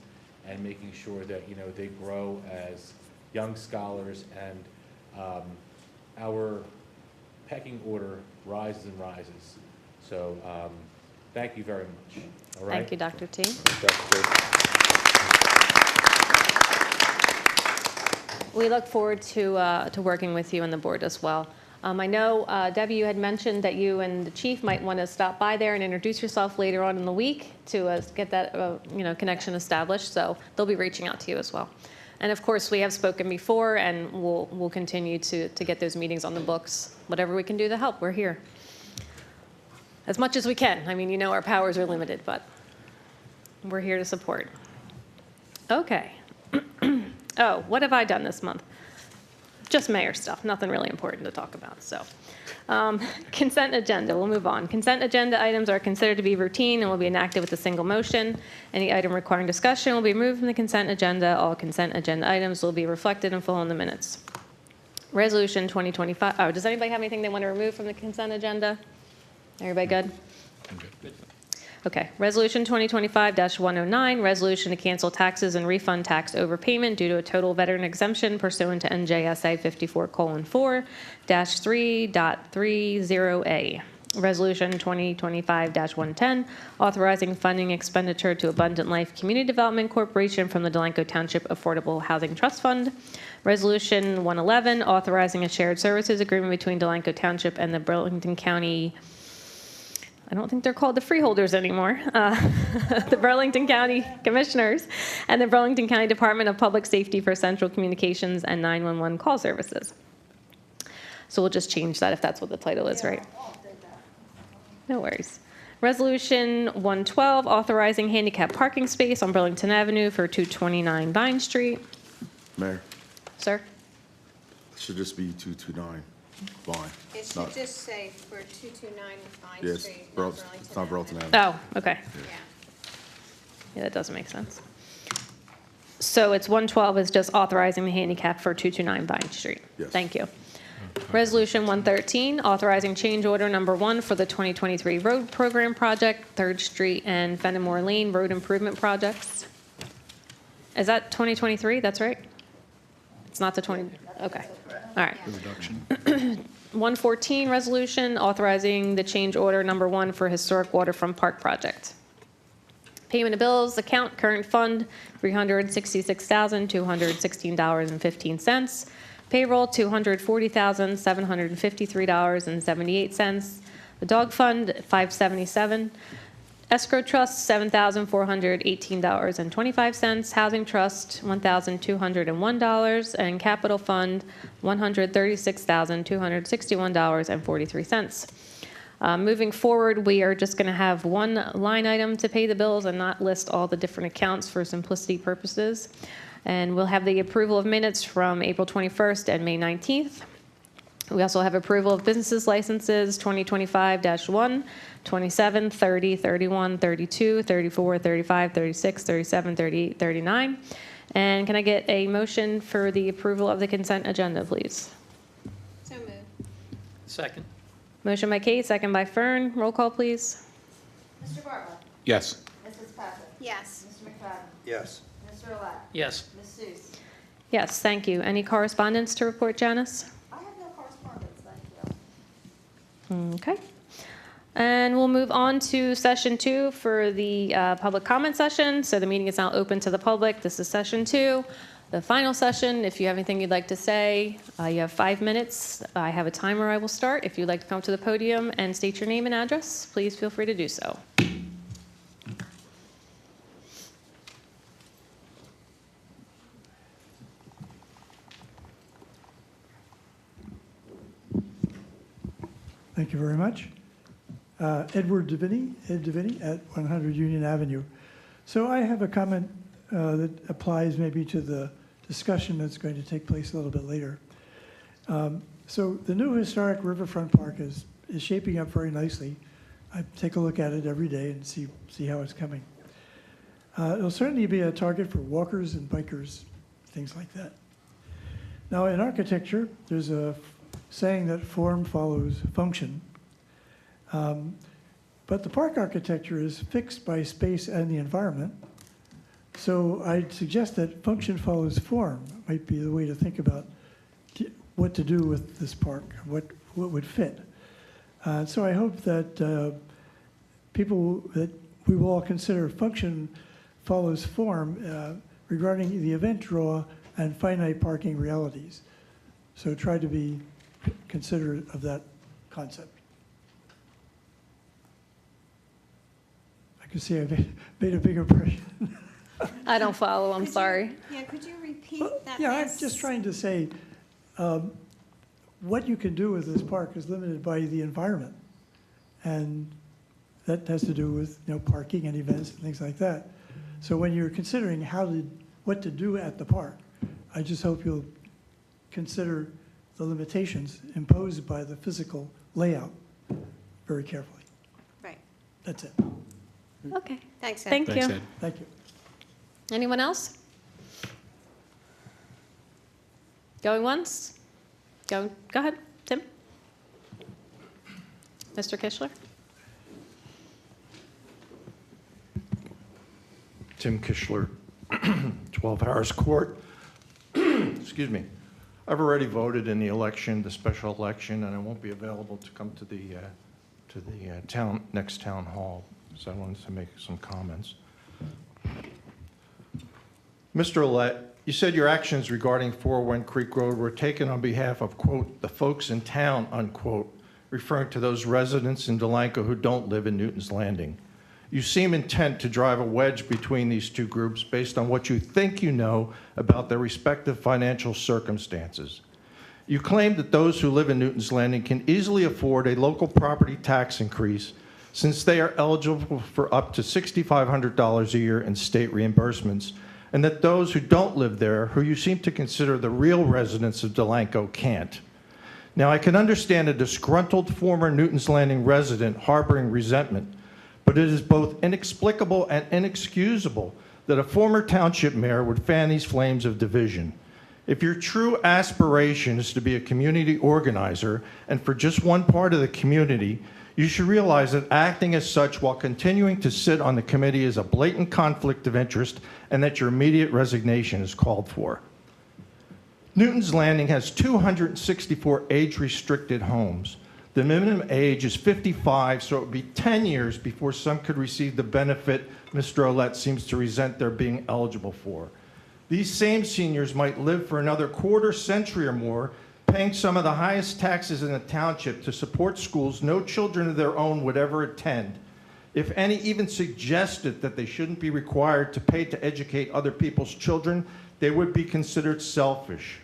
and making sure that they grow as young scholars, and our pecking order rises and rises. So thank you very much. All right? Thank you, Dr. T. We look forward to working with you and the board as well. I know, Debbie, you had mentioned that you and the chief might want to stop by there and introduce yourself later on in the week to get that connection established. So they'll be reaching out to you as well. And of course, we have spoken before, and we'll continue to get those meetings on the books. Whatever we can do to help, we're here. As much as we can. I mean, our powers are limited, but we're here to support. Okay. Oh, what have I done this month? just mayor stuff, nothing really important to talk about, so. Consent agenda, we'll move on. Consent agenda items are considered to be routine and will be enacted with a single motion. Any item requiring discussion will be removed from the consent agenda. All consent agenda items will be reflected in full in the minutes. Resolution 2025, oh, does anybody have anything they want to remove from the consent agenda? Everybody good? Okay, Resolution 2025-109, resolution to cancel taxes and refund tax overpayment due to a total veteran exemption pursuant to NJSA 54:4-3.30A. Resolution 2025-110, authorizing funding expenditure to Abundant Life Community Development Corporation from the Delanco Township Affordable Housing Trust Fund. Resolution 111, authorizing a shared services agreement between Delanco Township and the Burlington County, I don't think they're called the freeholders anymore, the Burlington County Commissioners and the Burlington County Department of Public Safety for Central Communications and 911 call services. So we'll just change that if that's what the title is, right? No worries. Resolution 112, authorizing handicap parking space on Burlington Avenue for 229 Vine Street. Mayor, Sir? it should just be 229 Vine. It should Not- just say for 229 Vine Yes, Street, not Burlington, Burlington it's not Burlington Avenue. Avenue. Oh, okay. Yeah. Yeah, that doesn't make sense. So it's 112 is just authorizing the handicap for 229 Vine Street. Yes. Thank you. Resolution 113, authorizing change order number 1 for the 2023 road program project, 3rd Street and Fenimore Lane road improvement projects. Is that 2023? That's right? It's not the 20, okay. All right. 114, resolution authorizing the change order number 1 for historic waterfront park project. Payment of bills, account, current fund, $366,216.15. Payroll, $240,753.78. The dog fund, $577. Escrow trust, $7,418.25. Housing trust, $1,201. And capital fund, $136,261.43. Moving forward, we are just going to have one line item to pay the bills and not list all the different accounts for simplicity purposes. And we'll have the approval of minutes from April 21st and May 19th. We also have approval of businesses licenses 2025-1, 27, 30, 31, 32, 34, 35, 36, 37, 38, 39. And can I get a motion for the approval of the consent agenda, please? So moved. Second. Motion by Kate, second by Fern. Roll call, please. Mr. Bartlett. Yes. Mrs. Patrick. Yes. Mr. McFadden. Yes. Mr. Relied. Yes. Ms. Seuss. Yes, thank you. Any correspondence to report, Janice? I have no correspondence, thank you. Okay. And we'll move on to session 2 for the public comment session. So the meeting is now open to the public. This is session 2. The final session, if you have anything you'd like to say, you have 5 minutes. I have a timer I will start. If you'd like to come to the podium and state your name and address, please feel free to do so. Thank you very much. Ed Deviney at 100 Union Avenue. So I have a comment that applies maybe to the discussion that's going to take place a little bit later. So the new historic Riverfront Park is shaping up very nicely. I take a look at it every day and see how it's coming. It'll certainly be a target for walkers and bikers, things like that. Now in architecture, there's a saying that form follows function. But the park architecture is fixed by space and the environment. So I'd suggest that function follows form might be the way to think about what to do with this park, what would fit. So I hope that we will all consider function follows form regarding the event draw and finite parking realities. So try to be considerate of that concept. I can see I made a big impression. I don't follow, I'm sorry. Yeah, could you repeat that? Yeah, I'm last- just trying to say, what you can do with this park is limited by the environment. And that has to do with, parking and events and things like that. So when you're considering what to do at the park, I just hope you'll consider the limitations imposed by the physical layout very carefully. Right. That's it. Okay, Thanks, Ed. thank Thanks, you. Ed. Thank you. Anyone else? Going once? Go ahead, Tim. Mr. Kishler? Tim Kishler, 12 Harris Court. Excuse me. I've already voted in the election, the special election, and I won't be available to come to the next town hall, so I wanted to make some comments. Mr. Olet, you said your actions regarding 401 Creek Road were taken on behalf of, quote, the folks in town, unquote, referring to those residents in Delanco who don't live in Newton's Landing. You seem intent to drive a wedge between these two groups based on what you think you know about their respective financial circumstances. You claim that those who live in Newton's Landing can easily afford a local property tax increase since they are eligible for up to $6,500 a year in state reimbursements, and that those who don't live there, who you seem to consider the real residents of Delanco, can't. Now, I can understand a disgruntled former Newton's Landing resident harboring resentment, but it is both inexplicable and inexcusable that a former township mayor would fan these flames of division. If your true aspiration is to be a community organizer and for just one part of the community, you should realize that acting as such while continuing to sit on the committee is a blatant conflict of interest and that your immediate resignation is called for. Newton's Landing has 264 age-restricted homes. The minimum age is 55, so it would be 10 years before some could receive the benefit Mr. Olet seems to resent their being eligible for. These same seniors might live for another quarter century or more, paying some of the highest taxes in the township to support schools no children of their own would ever attend. If any even suggested that they shouldn't be required to pay to educate other people's children, they would be considered selfish.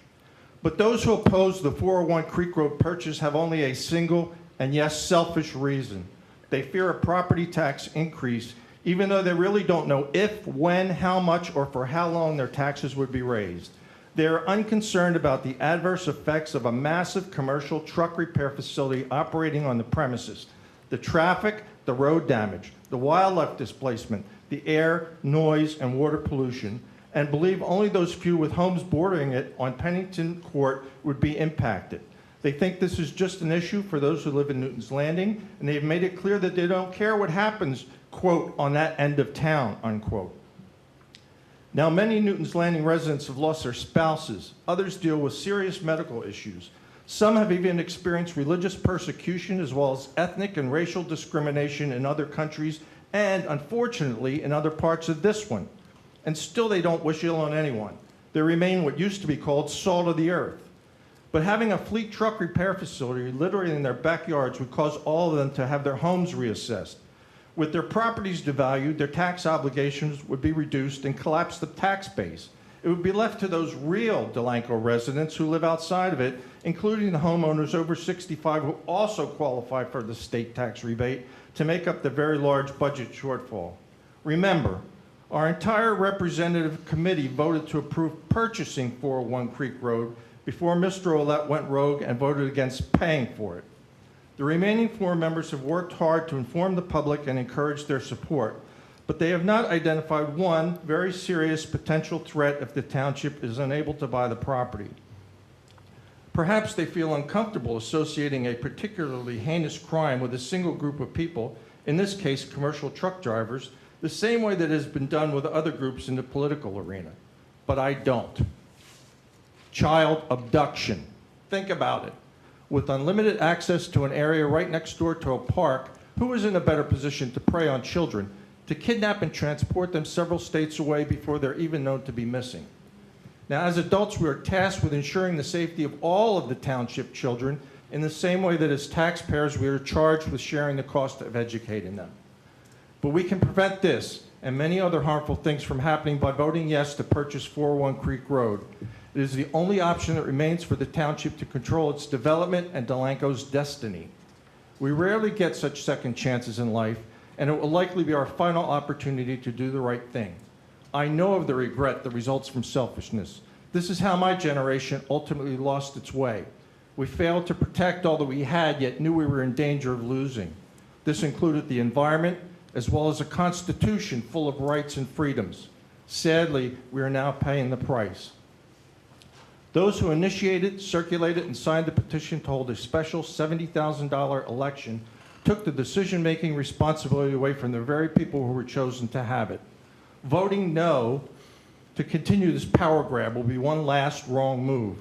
But those who oppose the 401 Creek Road purchase have only a single and yes, selfish reason. They fear a property tax increase, even though they really don't know if, when, how much, or for how long their taxes would be raised. They are unconcerned about the adverse effects of a massive commercial truck repair facility operating on the premises, the traffic, the road damage, the wildlife displacement, the air, noise, and water pollution, and believe only those few with homes bordering it on Pennington Court would be impacted. They think this is just an issue for those who live in Newton's Landing, and they've made it clear that they don't care what happens, quote, on that end of town, unquote. Now, many Newton's Landing residents have lost their spouses. Others deal with serious medical issues. Some have even experienced religious persecution as well as ethnic and racial discrimination in other countries and, unfortunately, in other parts of this one. And still they don't wish ill on anyone. They remain what used to be called salt of the earth. But having a fleet truck repair facility literally in their backyards would cause all of them to have their homes reassessed. With their properties devalued, their tax obligations would be reduced and collapse the tax base. It would be left to those real Delanco residents who live outside of it, including the homeowners over 65 who also qualify for the state tax rebate, to make up the very large budget shortfall. Remember, our entire representative committee voted to approve purchasing 401 Creek Road before Mr. Olet went rogue and voted against paying for it. The remaining 4 members have worked hard to inform the public and encourage their support, but they have not identified one very serious potential threat if the township is unable to buy the property. Perhaps they feel uncomfortable associating a particularly heinous crime with a single group of people, in this case commercial truck drivers, the same way that has been done with other groups in the political arena. But I don't. Child abduction. Think about it. With unlimited access to an area right next door to a park, who is in a better position to prey on children, to kidnap and transport them several states away before they're even known to be missing? Now, as adults, we are tasked with ensuring the safety of all of the township children in the same way that as taxpayers, we are charged with sharing the cost of educating them. But we can prevent this and many other harmful things from happening by voting yes to purchase 401 Creek Road. It is the only option that remains for the township to control its development and Delanco's destiny. We rarely get such second chances in life, and it will likely be our final opportunity to do the right thing. I know of the regret that results from selfishness. This is how my generation ultimately lost its way. We failed to protect all that we had, yet knew we were in danger of losing. This included the environment, as well as a constitution full of rights and freedoms. Sadly, we are now paying the price. Those who initiated, circulated, and signed the petition to hold a special $70,000 election took the decision-making responsibility away from the very people who were chosen to have it. Voting no to continue this power grab will be one last wrong move.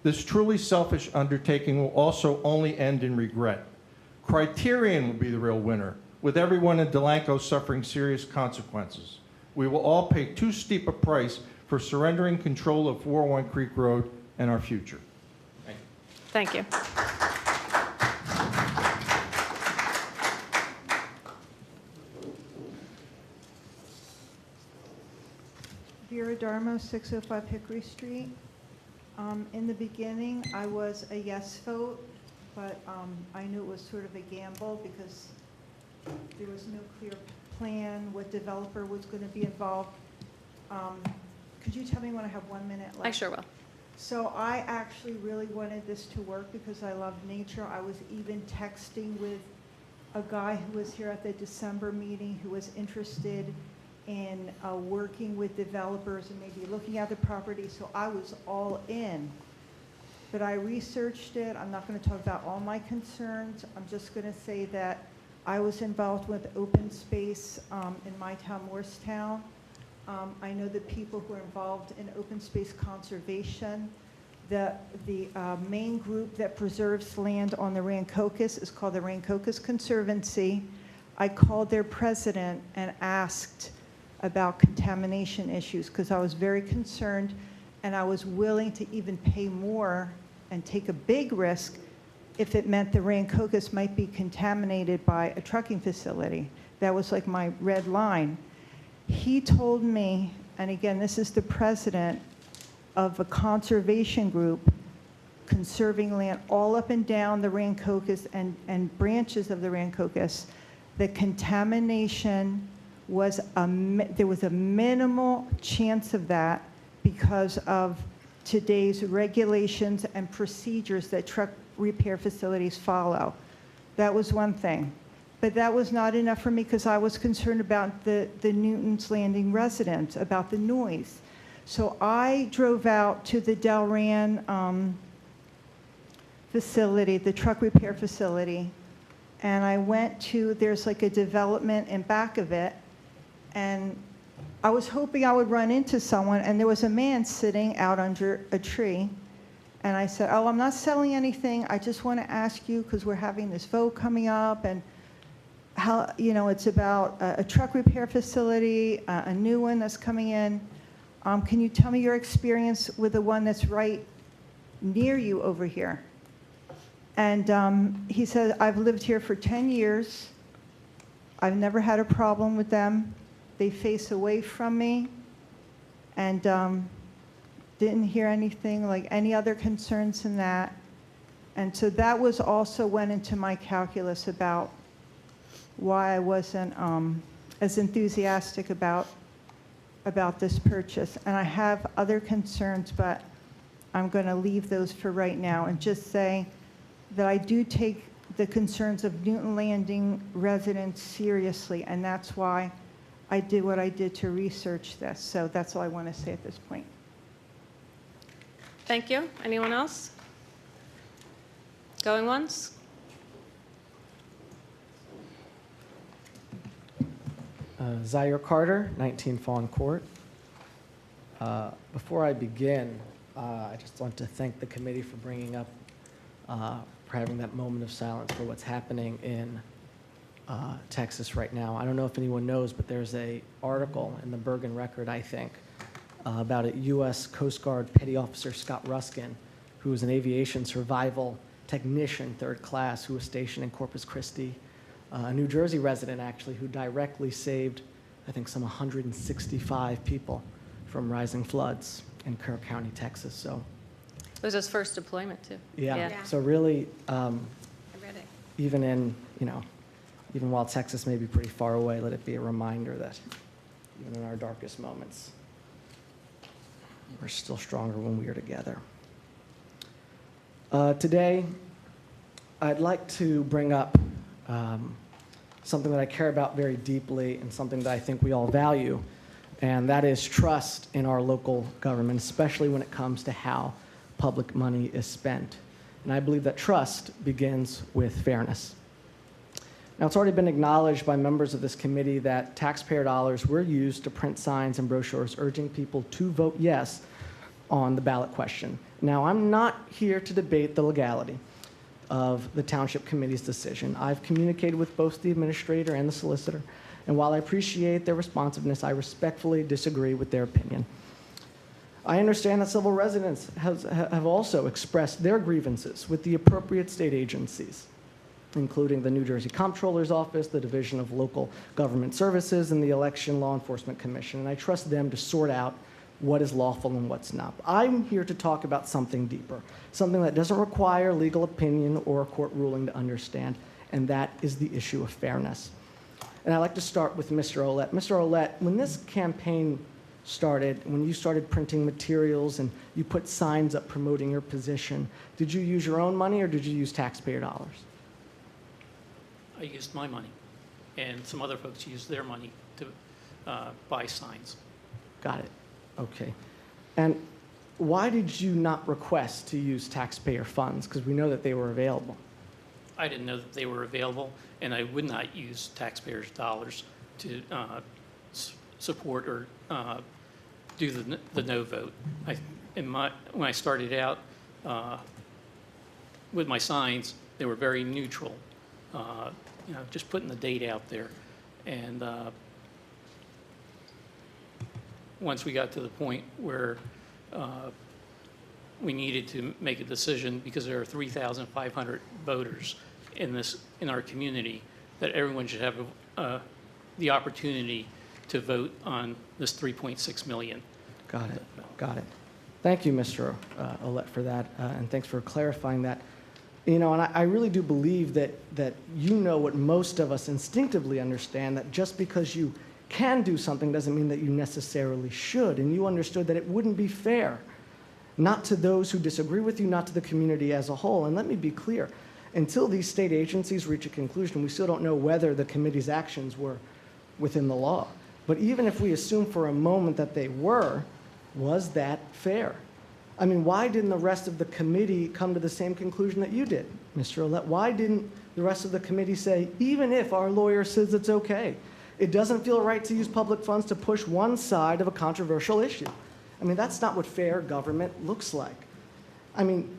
This truly selfish undertaking will also only end in regret. Criterion will be the real winner, with everyone in Delanco suffering serious consequences. We will all pay too steep a price for surrendering control of 401 Creek Road and our future. Thank you. Vera Darmo, 605 Hickory Street. In the beginning, I was a yes vote, but I knew it was sort of a gamble because there was no clear plan, what developer was going to be involved. Could you tell me when I have 1 minute left? I sure will. So I actually really wanted this to work because I love nature. I was even texting with a guy who was here at the December meeting who was interested in working with developers and maybe looking at the property. So I was all in. But I researched it. I'm not going to talk about all my concerns. I'm just going to say that I was involved with open space in my town, Morristown. I know the people who are involved in open space conservation. The main group that preserves land on the Rancocas is called the Rancocas Conservancy. I called their president and asked about contamination issues because I was very concerned and I was willing to even pay more and take a big risk if it meant the Rancocas might be contaminated by a trucking facility. That was like my red line. He told me, and again, this is the president of a conservation group conserving land all up and down the Rancocas and branches of the Rancocas. The contamination was there was a minimal chance of that because of today's regulations and procedures that truck repair facilities follow. That was one thing. But that was not enough for me because I was concerned about the Newton's Landing residents, about the noise. So I drove out to the Delran facility, the truck repair facility, and I went to, there's like a development in back of it, and I was hoping I would run into someone, and there was a man sitting out under a tree, and I said, oh, I'm not selling anything. I just want to ask you, because we're having this vote coming up, and how, you know, it's about a truck repair facility, a new one that's coming in. Can you tell me your experience with the one that's right near you over here? And he said, I've lived here for 10 years. I've never had a problem with them. They face away from me and didn't hear anything like any other concerns in that. And so that was also went into my calculus about why I wasn't as enthusiastic about this purchase. And I have other concerns, but I'm going to leave those for right now and just say that I do take the concerns of Newton Landing residents seriously, and that's why I did what I did to research this. So that's all I want to say at this point. Thank you. Anyone else? Going once? Zaire Carter, 19 Fawn Court. Before I begin, I just want to thank the committee for bringing up, for having that moment of silence for what's happening in Texas right now. I don't know if anyone knows, but there's an article in the Bergen Record, I think, about a U.S. Coast Guard Petty Officer Scott Ruskin, who was an aviation survival technician, 3rd class, who was stationed in Corpus Christi, a New Jersey resident, actually, who directly saved, I think, some 165 people from rising floods in Kerr County, Texas. So It was his first deployment, too. yeah. So really, I read it. even in, even while Texas may be pretty far away, let it be a reminder that even in our darkest moments, we're still stronger when we are together. Today, I'd like to bring up something that I care about very deeply and something that I think we all value, and that is trust in our local government, especially when it comes to how public money is spent. And I believe that trust begins with fairness. Now, it's already been acknowledged by members of this committee that taxpayer dollars were used to print signs and brochures urging people to vote yes on the ballot question. Now, I'm not here to debate the legality of the Township Committee's decision. I've communicated with both the administrator and the solicitor, and while I appreciate their responsiveness, I respectfully disagree with their opinion. I understand that several residents have also expressed their grievances with the appropriate state agencies, including the New Jersey Comptroller's Office, the Division of Local Government Services, and the Election Law Enforcement Commission, and I trust them to sort out what is lawful and what's not. I'm here to talk about something deeper, something that doesn't require legal opinion or a court ruling to understand, and that is the issue of fairness. And I'd like to start with Mr. Ouellette. Mr. Ouellette, when this campaign started, when you started printing materials and you put signs up promoting your position, did you use your own money or did you use taxpayer dollars? I used my money, and some other folks used their money to buy signs. Got it. Okay. And why did you not request to use taxpayer funds? Because we know that they were available. I didn't know that they were available, and I would not use taxpayers' dollars to support or do the no vote. When I started out with my signs, they were very neutral. Just putting the date out there. And once we got to the point where we needed to make a decision, because there are 3,500 voters in our community, that everyone should have the opportunity to vote on this 3.6 million. Got it. Got it. Thank you, Mr. Ouellette, for that, and thanks for clarifying that. And I really do believe that you know what most of us instinctively understand, that just because you can do something doesn't mean that you necessarily should. And you understood that it wouldn't be fair, not to those who disagree with you, not to the community as a whole. And let me be clear, until these state agencies reach a conclusion, we still don't know whether the committee's actions were within the law. But even if we assume for a moment that they were, was that fair? I mean, why didn't the rest of the committee come to the same conclusion that you did, Mr. Ouellette? Why didn't the rest of the committee say, even if our lawyer says it's okay, it doesn't feel right to use public funds to push one side of a controversial issue? I mean, that's not what fair government looks like. I mean,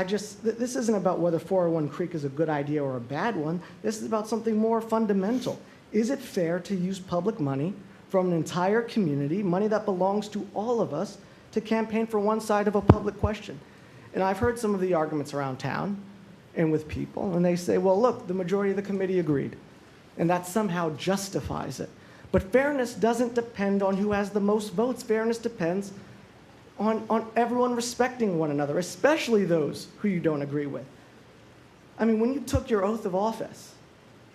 this isn't about whether 401 Creek is a good idea or a bad one. This is about something more fundamental. Is it fair to use public money from an entire community, money that belongs to all of us, to campaign for one side of a public question? And I've heard some of the arguments around town and with people, and they say, well, look, the majority of the committee agreed, and that somehow justifies it. But fairness doesn't depend on who has the most votes. Fairness depends on everyone respecting one another, especially those who you don't agree with. I mean, when you took your oath of office,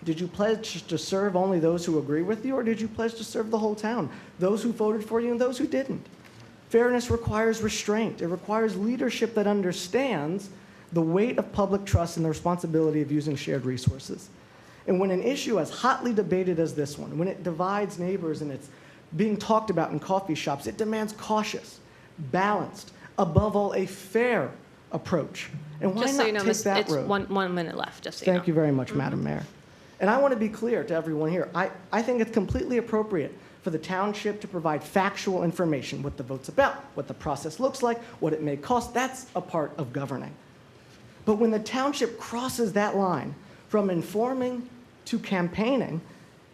did you pledge to serve only those who agree with you, or did you pledge to serve the whole town, those who voted for you and those who didn't? Fairness requires restraint. It requires leadership that understands the weight of public trust and the responsibility of using shared resources. And when an issue as hotly debated as this one, when it divides neighbors and it's being talked about in coffee shops, it demands cautious, balanced, above all, a fair approach. And why Just so not you know, take that it's road? 1 minute left, just so you know. Thank you very much, Madam Mayor. And I want to be clear to everyone here. I think it's completely appropriate for the township to provide factual information, what the vote's about, what the process looks like, what it may cost. That's a part of governing. But when the township crosses that line from informing to campaigning,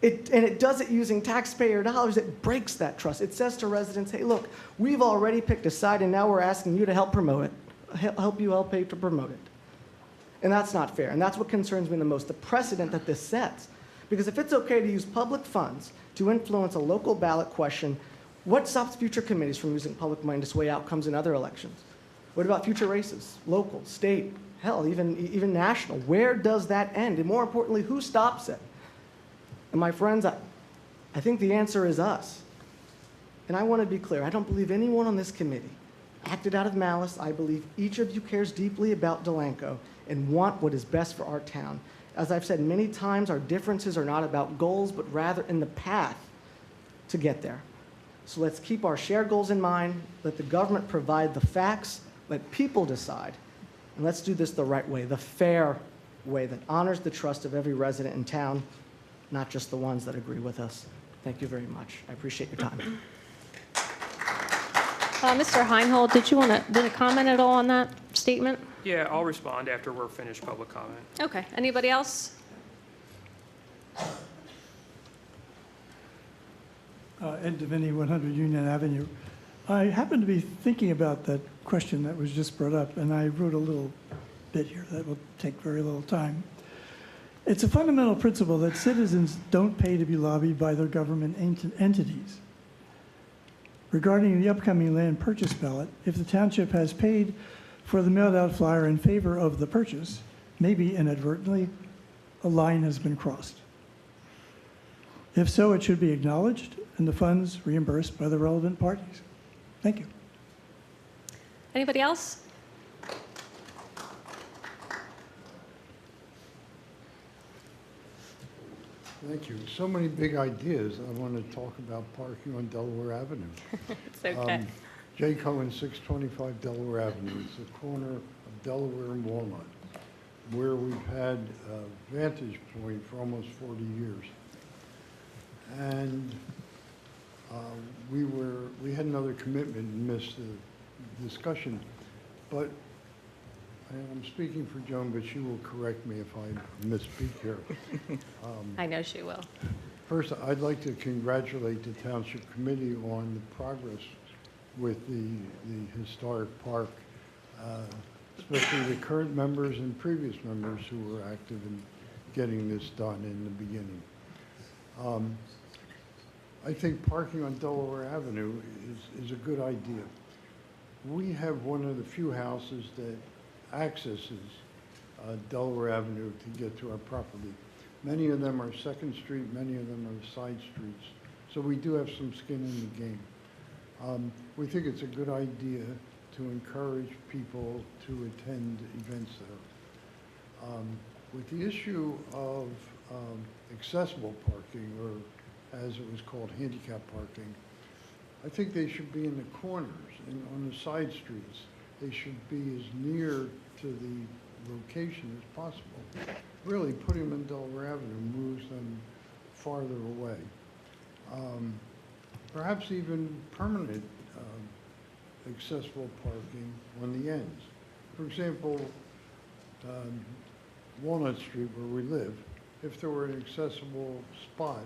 and it does it using taxpayer dollars, it breaks that trust. It says to residents, hey, look, we've already picked a side, and now we're asking you to help promote it, help pay to promote it. And that's not fair, and that's what concerns me the most, the precedent that this sets. Because if it's okay to use public funds to influence a local ballot question, what stops future committees from using public money to sway outcomes in other elections? What about future races, local, state, hell, even national? Where does that end? And more importantly, who stops it? And my friends, I think the answer is us. And I want to be clear, I don't believe anyone on this committee acted out of malice. I believe each of you cares deeply about Delanco and want what is best for our town. As I've said many times, our differences are not about goals, but rather in the path to get there. So let's keep our shared goals in mind. Let the government provide the facts. Let people decide. And let's do this the right way, the fair way that honors the trust of every resident in town, not just the ones that agree with us. Thank you very much. I appreciate your time. Mr. Heinhold, did a comment at all on that statement? Yeah, I'll respond after we're finished public comment. Okay, anybody else? Ed Devaney, 100 Union Avenue. I happen to be thinking about that question that was just brought up, and I wrote a little bit here that will take very little time. It's a fundamental principle that citizens don't pay to be lobbied by their government entities. Regarding the upcoming land purchase ballot, if the township has paid for the mailed-out flyer in favor of the purchase, maybe inadvertently, a line has been crossed. If so, it should be acknowledged and the funds reimbursed by the relevant parties. Thank you. Anybody else? Thank you. So many big ideas. I want to talk about parking on Delaware Avenue. It's okay. J. Cohen, 625 Delaware Avenue. It's the corner of Delaware and Walnut, where we've had a vantage point for almost 40 years. And we had another commitment and missed the discussion. But I'm speaking for Joan, but she will correct me if I misspeak here. I know she will. First, I'd like to congratulate the Township Committee on the progress with the historic park, especially the current members and previous members who were active in getting this done in the beginning. I think parking on Delaware Avenue is a good idea. We have one of the few houses that accesses Delaware Avenue to get to our property. Many of them are Second Street, many of them are side streets. So we do have some skin in the game. We think it's a good idea to encourage people to attend events there. With the issue of accessible parking, or as it was called, handicap parking, I think they should be in the corners and on the side streets. They should be as near to the location as possible. Really, putting them in Delaware Avenue moves them farther away. Perhaps even permanent accessible parking on the ends. For example, Walnut Street, where we live, if there were an accessible spot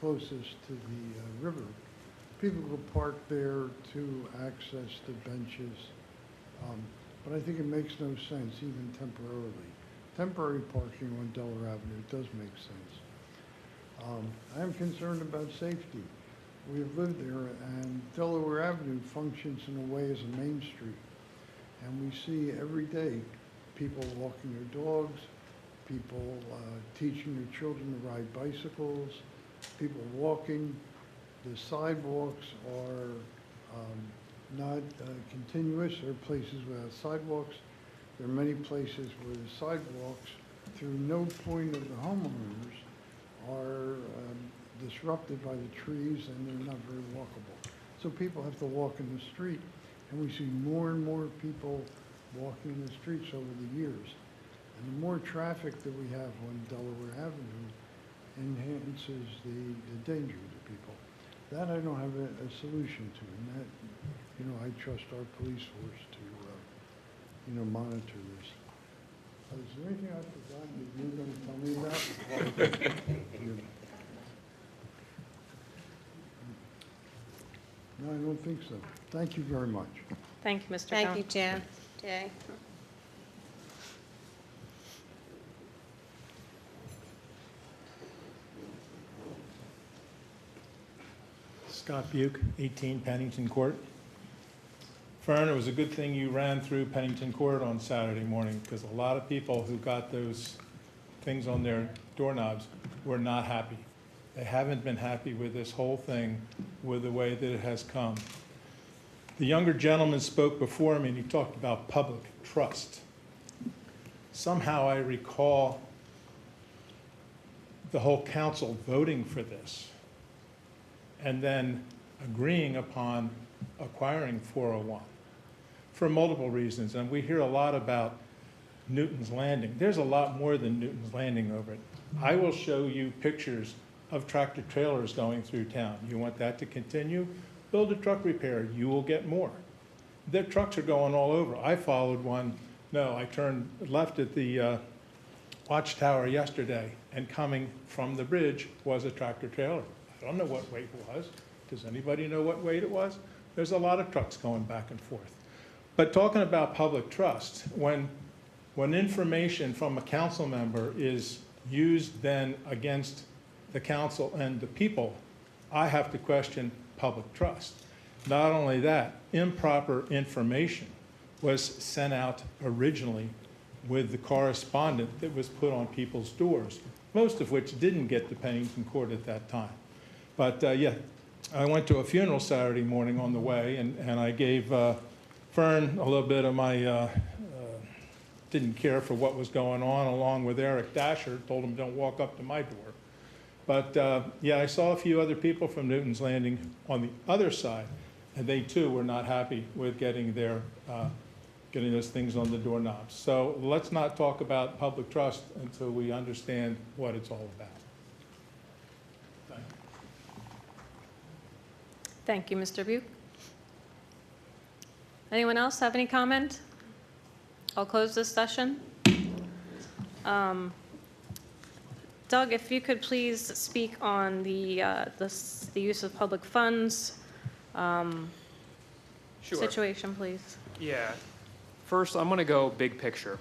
closest to the river, people could park there to access the benches. But I think it makes no sense, even temporarily. Temporary parking on Delaware Avenue does make sense. I am concerned about safety. We have lived there, and Delaware Avenue functions in a way as a main street. And we see every day people walking their dogs, people teaching their children to ride bicycles, people walking. The sidewalks are not continuous. There are places without sidewalks. There are many places where the sidewalks, through no point of the homeowners, are disrupted by the trees, and they're not very walkable. So people have to walk in the street, and we see more and more people walking in the streets over the years. And the more traffic that we have on Delaware Avenue enhances the danger to people. That I don't have a solution to, and that, I trust our police force to, monitor this. Is there anything I've forgotten that you're going to tell me about? No, I don't think so. Thank you very much. Thank you, Mr. Thank Cohen. you, Jim. Jay. Scott Buke, 18 Pennington Court. Fern, it was a good thing you ran through Pennington Court on Saturday morning, because a lot of people who got those things on their doorknobs were not happy. They haven't been happy with this whole thing, with the way that it has come. The younger gentleman spoke before me, and he talked about public trust. Somehow I recall the whole council voting for this and then agreeing upon acquiring 401 for multiple reasons. And we hear a lot about Newton's Landing. There's a lot more than Newton's Landing over it. I will show you pictures of tractor trailers going through town. You want that to continue? Build a truck repair, you will get more. Their trucks are going all over. I followed one, no, I turned left at the Watchtower yesterday, and coming from the bridge was a tractor trailer. I don't know what weight it was. Does anybody know what weight it was? There's a lot of trucks going back and forth. But talking about public trust, when information from a council member is used then against the council and the people, I have to question public trust. Not only that, improper information was sent out originally with the correspondent that was put on people's doors, most of which didn't get to Pennington Court at that time. But yeah, I went to a funeral Saturday morning on the way, and I gave Fern a little bit of my, didn't care for what was going on, along with Eric Dasher, told him don't walk up to my door. But yeah, I saw a few other people from Newton's Landing on the other side, and they too were not happy with getting their getting those things on the doorknobs. So let's not talk about public trust until we understand what it's all about. Thank you, Mr. Buke. Anyone else have any comment? I'll close this session. Doug, if you could please speak on the use of public funds Sure. situation, please. Yeah. First, I'm going to go big picture.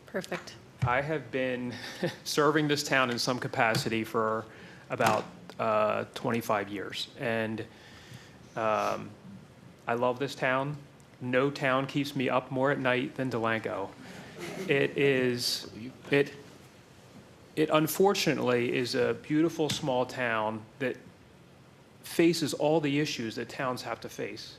Perfect. I have been serving this town in some capacity for about 25 years. And I love this town. No town keeps me up more at night than Delanco. It unfortunately is a beautiful small town that faces all the issues that towns have to face.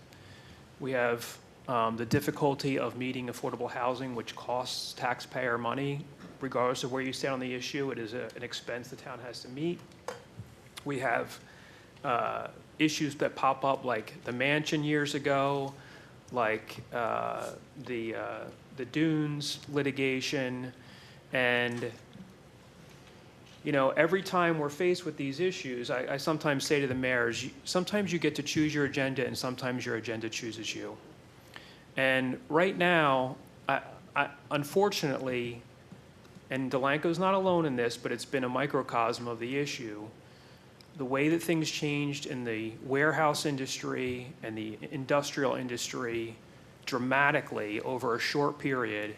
We have the difficulty of meeting affordable housing, which costs taxpayer money. Regardless of where you stand on the issue, it is an expense the town has to meet. We have issues that pop up like the mansion years ago, like the Dunes litigation, and you know, every time we're faced with these issues, I sometimes say to the mayors, sometimes you get to choose your agenda and sometimes your agenda chooses you. And right now, unfortunately, and Delanco's not alone in this, but it's been a microcosm of the issue, the way that things changed in the warehouse industry and the industrial industry dramatically over a short period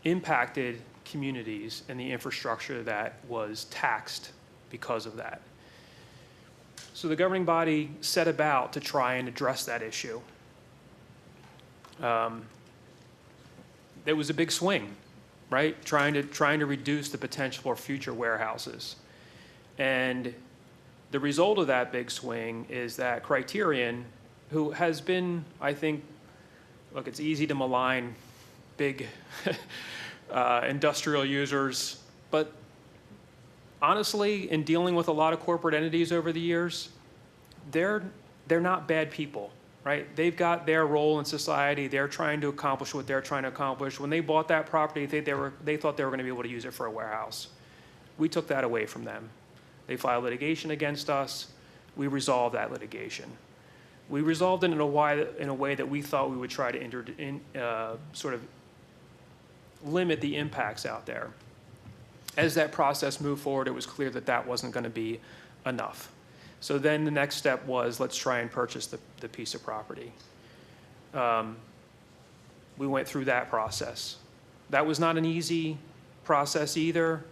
impacted communities and the infrastructure that was taxed because of that. So the governing body set about to try and address that issue. There was a big swing, right? Trying to reduce the potential for future warehouses. And the result of that big swing is that Criterion, who has been, I think, look, it's easy to malign big industrial users, but honestly, in dealing with a lot of corporate entities over the years, they're not bad people, right? They've got their role in society. They're trying to accomplish what they're trying to accomplish. When they bought that property, they thought they were going to be able to use it for a warehouse. We took that away from them. They filed litigation against us. We resolved that litigation. We resolved it in a way that we thought we would try to sort of limit the impacts out there. As that process moved forward, it was clear that that wasn't going to be enough. So then the next step was, let's try and purchase the piece of property. We went through that process. That was not an easy process either.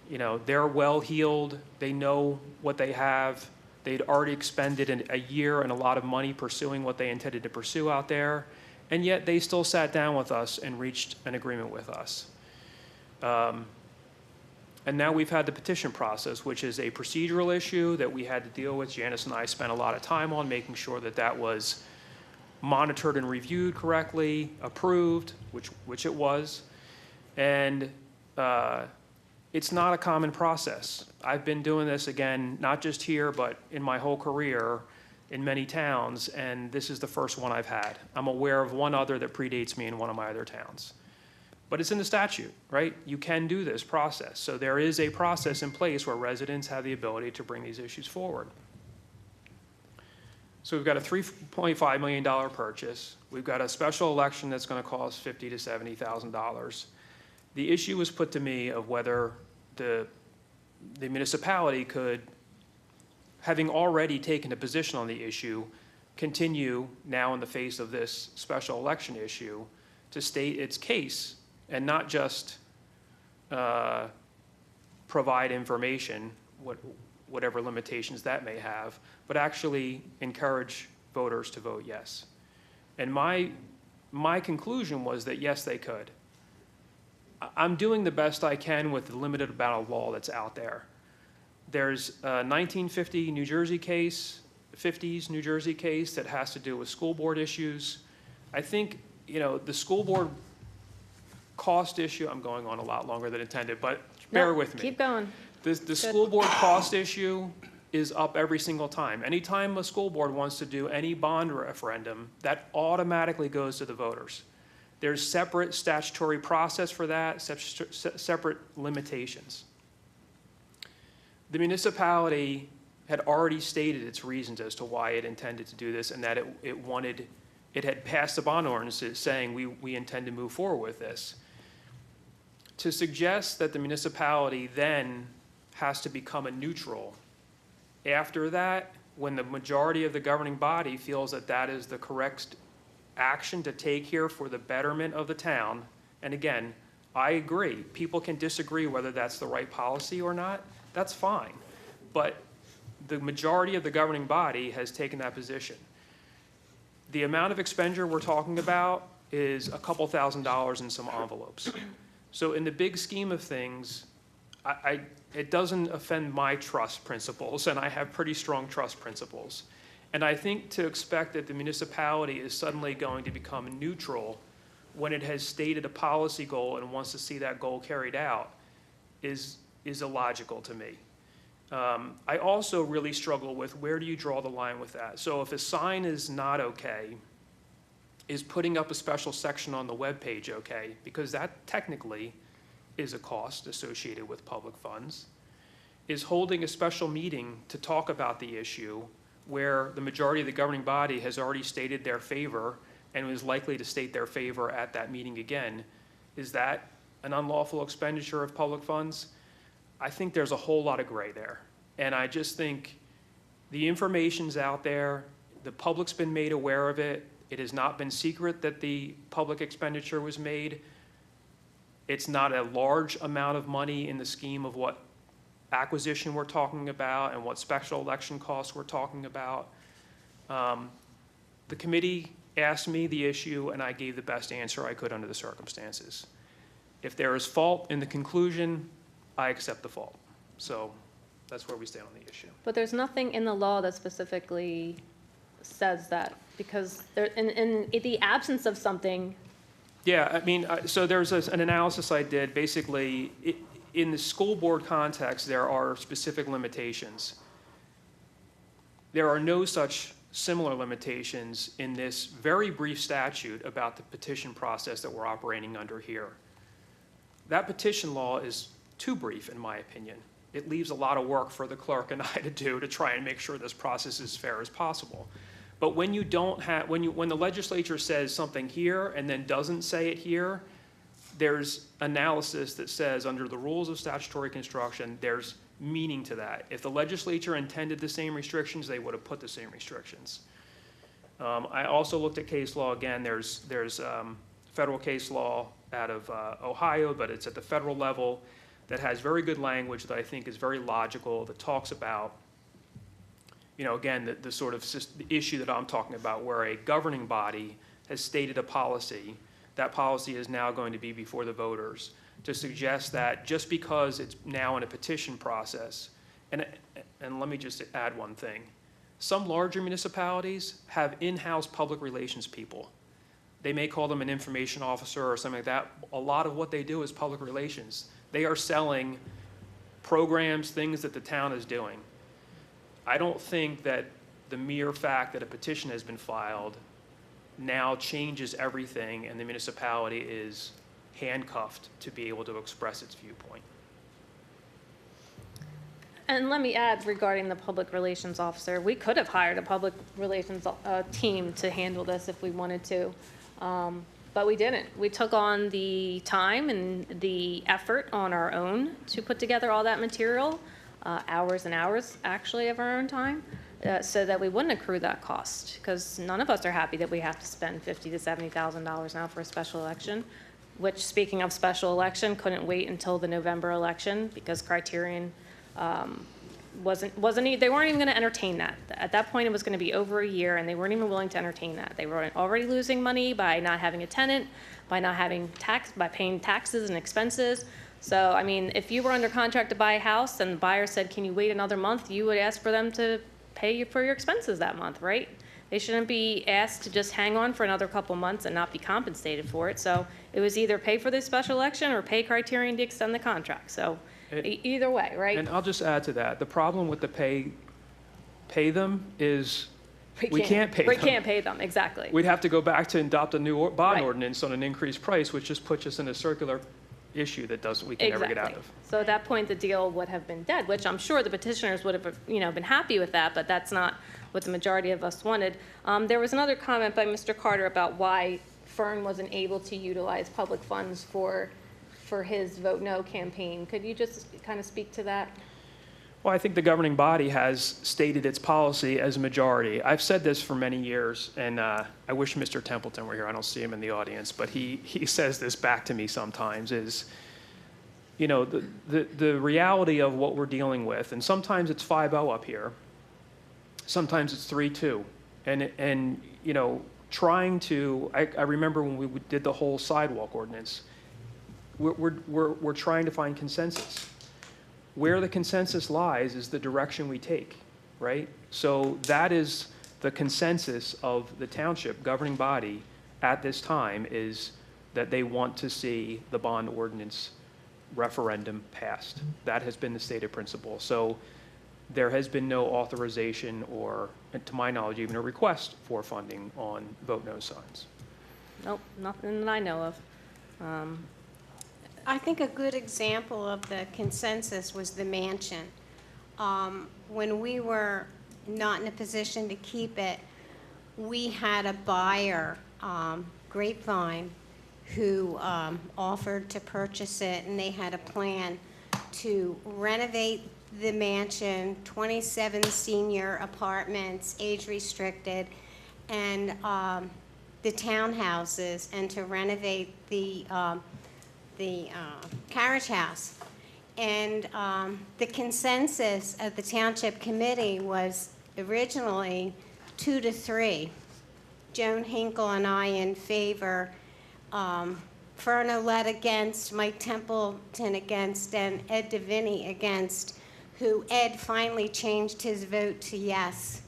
You know, they're well-heeled. They know what they have. They'd already expended a year and a lot of money pursuing what they intended to pursue out there. And yet they still sat down with us and reached an agreement with us. And now we've had the petition process, which is a procedural issue that we had to deal with. Janice and I spent a lot of time on making sure that that was monitored and reviewed correctly, approved, which it was. And it's not a common process. I've been doing this, again, not just here, but in my whole career in many towns, and this is the first one I've had. I'm aware of one other that predates me in one of my other towns. But it's in the statute, right? You can do this process. So there is a process in place where residents have the ability to bring these issues forward. So we've got a $3.5 million purchase. We've got a special election that's going to cost $50,000 to $70,000. The issue was put to me of whether the municipality could, having already taken a position on the issue, continue now in the face of this special election issue to state its case and not just provide information, whatever limitations that may have, but actually encourage voters to vote yes. And my conclusion was that yes, they could. I'm doing the best I can with the limited amount of law that's out there. There's a 1950 New Jersey case, 50s New Jersey case that has to do with school board issues. I think, the school board cost issue, I'm going on a lot longer than intended, but bear with me. Keep going. The school board cost issue is up every single time. Anytime a school board wants to do any bond referendum, that automatically goes to the voters. There's separate statutory process for that, separate limitations. The municipality had already stated its reasons as to why it intended to do this, and that it had passed the bond ordinances saying we intend to move forward with this. To suggest that the municipality then has to become a neutral after that, when the majority of the governing body feels that that is the correct action to take here for the betterment of the town, and again, I agree, people can disagree whether that's the right policy or not, that's fine. But the majority of the governing body has taken that position. The amount of expenditure we're talking about is a couple $1,000s in some envelopes. So in the big scheme of things, it doesn't offend my trust principles, and I have pretty strong trust principles. And I think to expect that the municipality is suddenly going to become neutral when it has stated a policy goal and wants to see that goal carried out is illogical to me. I also really struggle with where do you draw the line with that? So if a sign is not okay, is putting up a special section on the webpage okay? Because that technically is a cost associated with public funds. Is holding a special meeting to talk about the issue where the majority of the governing body has already stated their favor and is likely to state their favor at that meeting again, is that an unlawful expenditure of public funds? I think there's a whole lot of gray there. And I just think the information's out there, the public's been made aware of it, it has not been secret that the public expenditure was made. It's not a large amount of money in the scheme of what acquisition we're talking about and what special election costs we're talking about. The committee asked me the issue and I gave the best answer I could under the circumstances. If there is fault in the conclusion, I accept the fault. So that's where we stand on the issue. But there's nothing in the law that specifically says that, because there, in the absence of something. Yeah, I mean, so there's an analysis I did. Basically, in the school board context, there are specific limitations. There are no such similar limitations in this very brief statute about the petition process that we're operating under here. That petition law is too brief, in my opinion. It leaves a lot of work for the clerk and I to do to try and make sure this process is as fair as possible. But when you don't have, when the legislature says something here and then doesn't say it here, there's analysis that says under the rules of statutory construction, there's meaning to that. If the legislature intended the same restrictions, they would have put the same restrictions. I also looked at case law again. There's federal case law out of Ohio, but it's at the federal level that has very good language that I think is very logical, that talks about, again, the sort of the issue that I'm talking about, where a governing body has stated a policy, that policy is now going to be before the voters, to suggest that just because it's now in a petition process, and let me just add one thing, Some larger municipalities have in-house public relations people. They may call them an information officer or something like that. A lot of what they do is public relations. They are selling programs, things that the town is doing. I don't think that the mere fact that a petition has been filed now changes everything and the municipality is handcuffed to be able to express its viewpoint. And let me add regarding the public relations officer, we could have hired a public relations team to handle this if we wanted to, but we didn't. We took on the time and the effort on our own to put together all that material, hours and hours actually of our own time, so that we wouldn't accrue that cost, because none of us are happy that we have to spend $50,000 to $70,000 now for a special election, which, speaking of special election, couldn't wait until the November election because Criterion they weren't even going to entertain that. At that point, it was going to be over a year, and they weren't even willing to entertain that. They were already losing money by not having a tenant, by not having by paying taxes and expenses. So, I mean, if you were under contract to buy a house and the buyer said, can you wait another month, you would ask for them to pay you for your expenses that month, right? They shouldn't be asked to just hang on for another couple months and not be compensated for it. So it was either pay for this special election or pay Criterion to extend the contract. So either way, right? And I'll just add to that. The problem with the pay them is we can't pay them. We can't pay them, exactly. We'd have to go back to adopt a new bond Right. ordinance on an increased price, which just puts us in a circular issue that we can never get out of. So at that point, the deal would have been dead, which I'm sure the petitioners would have, been happy with that, but that's not what the majority of us wanted. There was another comment by Mr. Carter about why Fern wasn't able to utilize public funds for his Vote No campaign. Could you just kind of speak to that? Well, I think the governing body has stated its policy as a majority. I've said this for many years, and I wish Mr. Templeton were here. I don't see him in the audience, but he says this back to me sometimes is, the reality of what we're dealing with, and sometimes it's 5-0 up here, sometimes it's 3-2, and trying to, I remember when we did the whole sidewalk ordinance, we're trying to find consensus. Where the consensus lies is the direction we take, right? So that is the consensus of the township governing body at this time, is that they want to see the bond ordinance referendum passed. That has been the stated principle. So there has been no authorization or, to my knowledge, even a request for funding on Vote No signs. Nope, nothing that I know of. I think a good example of the consensus was the mansion. When we were not in a position to keep it, we had a buyer, Grapevine, who offered to purchase it, and they had a plan to renovate the mansion, 27 senior apartments, age restricted, and the townhouses, and to renovate the carriage house. And the consensus of the township committee was originally 2-3. Joan Hinkle and I in favor, Fern Olette against, Mike Templeton against, and Ed DeVinny against, who Ed finally changed his vote to yes.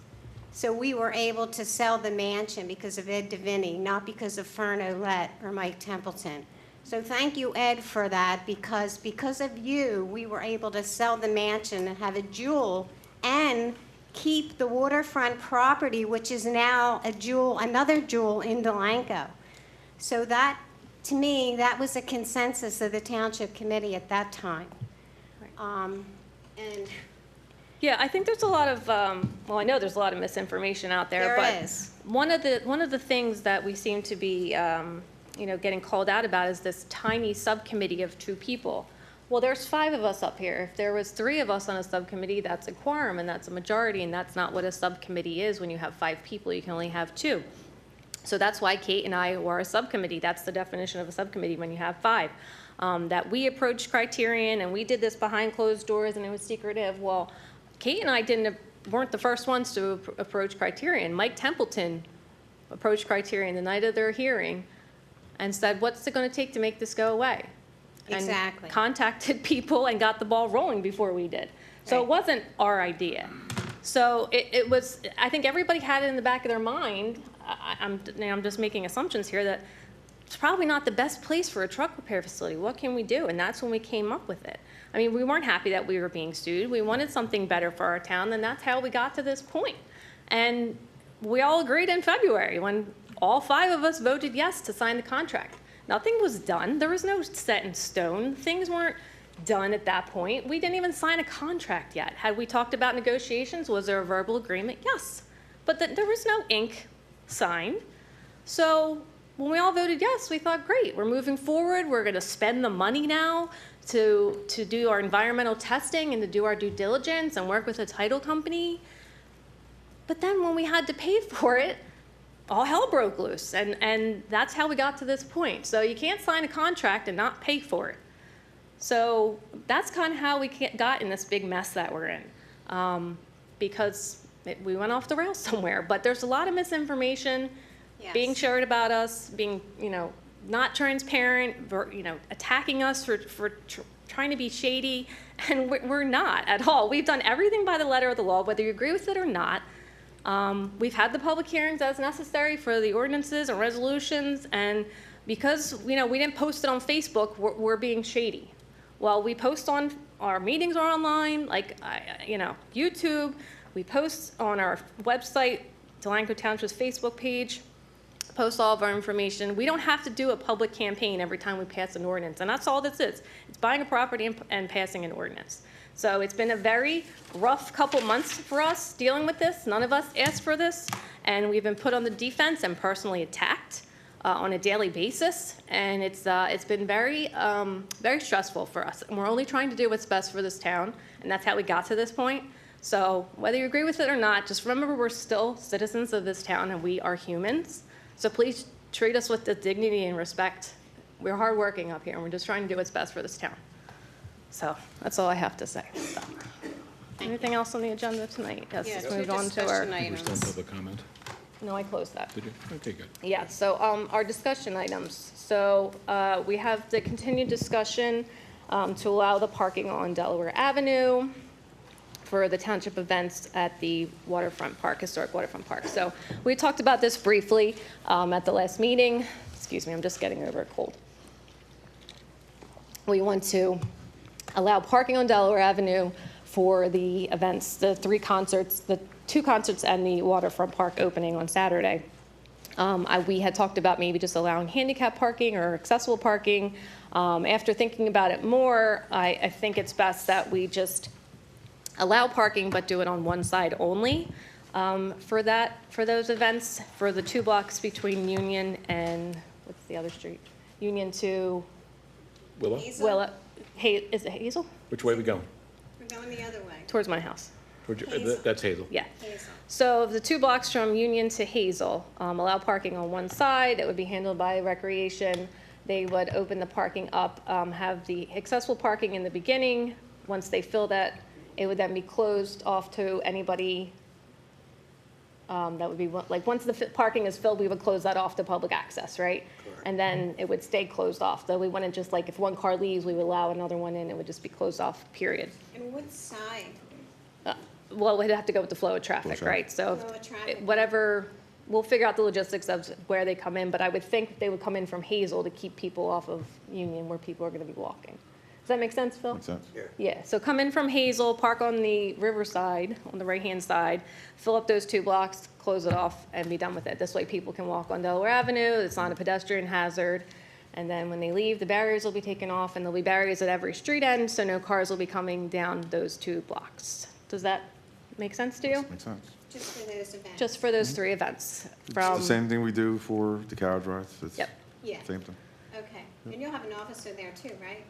So we were able to sell the mansion because of Ed DeVinny, not because of Fern Olette or Mike Templeton. So thank you, Ed, for that, because of you, we were able to sell the mansion and have a jewel and keep the waterfront property, which is now another jewel in Delanco. So that, to me, that was a consensus of the township committee at that time. Yeah, I think there's a lot of, I know there's a lot of misinformation out there. There is. One of the things that we seem to be, getting called out about is this tiny subcommittee of 2 people. Well, there's 5 of us up here. If there was 3 of us on a subcommittee, that's a quorum and that's a majority, and that's not what a subcommittee is. When you have 5 people, you can only have 2. So that's why Kate and I were a subcommittee. That's the definition of a subcommittee when you have 5. That we approached Criterion and we did this behind closed doors and it was secretive. Well, Kate and I weren't the first ones to approach Criterion. Mike Templeton approached Criterion the night of their hearing and said, what's it going to take to make this go away? Exactly. And contacted people and got the ball rolling before we did. So It wasn't our idea. So it was, I think everybody had it in the back of their mind, I'm just making assumptions here, that it's probably not the best place for a truck repair facility. What can we do? And that's when we came up with it. I mean, we weren't happy that we were being sued. We wanted something better for our town, and that's how we got to this point. And we all agreed in February when all 5 of us voted yes to sign the contract. Nothing was done. There was no set in stone. Things weren't done at that point. We didn't even sign a contract yet. Had we talked about negotiations? Was there a verbal agreement? Yes. But there was no ink signed. So when we all voted yes, we thought, great, we're moving forward. We're going to spend the money now to do our environmental testing and to do our due diligence and work with a title company. But then when we had to pay for it, all hell broke loose. And that's how we got to this point. So you can't sign a contract and not pay for it. So that's kind of how we got in this big mess that we're in, because we went off the rails somewhere. But there's a lot of misinformation being shared about us, being, not transparent, attacking us for trying to be shady, and we're not at all. We've done everything by the letter of the law, whether you agree with it or not. We've had the public hearings as necessary for the ordinances and resolutions, and because, we didn't post it on Facebook, we're being shady. Well, we post on our meetings are online, like, YouTube. We post on our website, Delanco Township's Facebook page, post all of our information. We don't have to do a public campaign every time we pass an ordinance, and that's all this is. It's buying a property and passing an ordinance. So it's been a very rough couple months for us dealing with this. None of us asked for this, and we've been put on the defense and personally attacked on a daily basis, and it's been very stressful for us. And we're only trying to do what's best for this town, and that's how we got to this point. So whether you agree with it or not, just remember we're still citizens of this town, and we are humans. So please treat us with the dignity and respect. We're hardworking up here, and we're just trying to do what's best for this town. So that's all I have to say. So, anything else on the agenda tonight? Yes, let's move on to our. We're still in public comment. No, I closed that. Did you? Okay, good. Yeah, so our discussion items. So we have the continued discussion to allow the parking on Delaware Avenue for the township events at the waterfront park, historic waterfront park. So we talked about this briefly at the last meeting. Excuse me, I'm just getting over a cold. We want to allow parking on Delaware Avenue for the events, the 3 concerts, the 2 concerts and the waterfront park opening on Saturday. We had talked about maybe just allowing handicap parking or accessible parking. After thinking about it more, I think it's best that we just allow parking but do it on one side only for those events, for the 2 blocks between Union and, what's the other street? Union to Willow? Willow. Is it Hazel? Which way are we going? We're going the other way. Towards my house. That's Hazel. Yeah. Hazel. So the 2 blocks from Union to Hazel, allow parking on one side. That would be handled by Recreation. They would open the parking up, have the accessible parking in the beginning. Once they fill that, it would then be closed off to anybody. That would be like once the parking is filled, we would close that off to public access, right? And then it would stay closed off. So we wouldn't just like if one car leaves, we would allow another one in. It would just be closed off. Period. And what side? Well, we'd have to go with the flow of traffic, right? So Flow of traffic. whatever, we'll figure out the logistics of where they come in, but I would think they would come in from Hazel to keep people off of Union where people are going to be walking. Does that make sense, Phil? Makes sense. Yeah, so come in from Hazel, park on the riverside, on the right-hand side, fill up those 2 blocks, close it off, and be done with it. This way people can walk on Delaware Avenue, it's not a pedestrian hazard. And then when they leave, the barriers will be taken off, and there'll be barriers at every street end, so no cars will be coming down those 2 blocks. Does that make sense to you? Makes sense. Just for those events? Just for those 3 events. It's the same thing we do for the carriage rides. It's Yep. Yeah. Same thing. Okay. And you'll have an officer there too, right?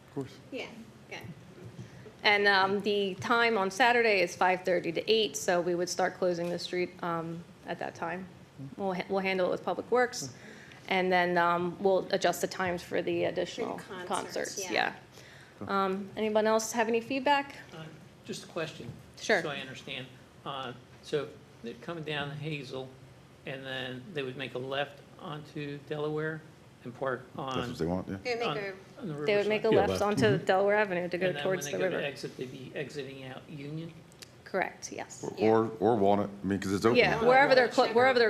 Of course. Yeah, good. And the time on Saturday is 5:30 to 8, so we would start closing the street at that time. We'll handle it with Public Works, and then we'll adjust the times for the additional concerts. yeah. Anyone else have any feedback? Just a question. Sure. So I understand. So they're coming down Hazel, and then they would make a left onto Delaware and park on. That's what they want, yeah. They would make on the They would make a riverside. left onto Delaware Avenue to go And then towards when the they go river. to exit, they'd be exiting out Union? Correct, yes. Or Walnut, I mean, because it's open. Yeah, wherever they're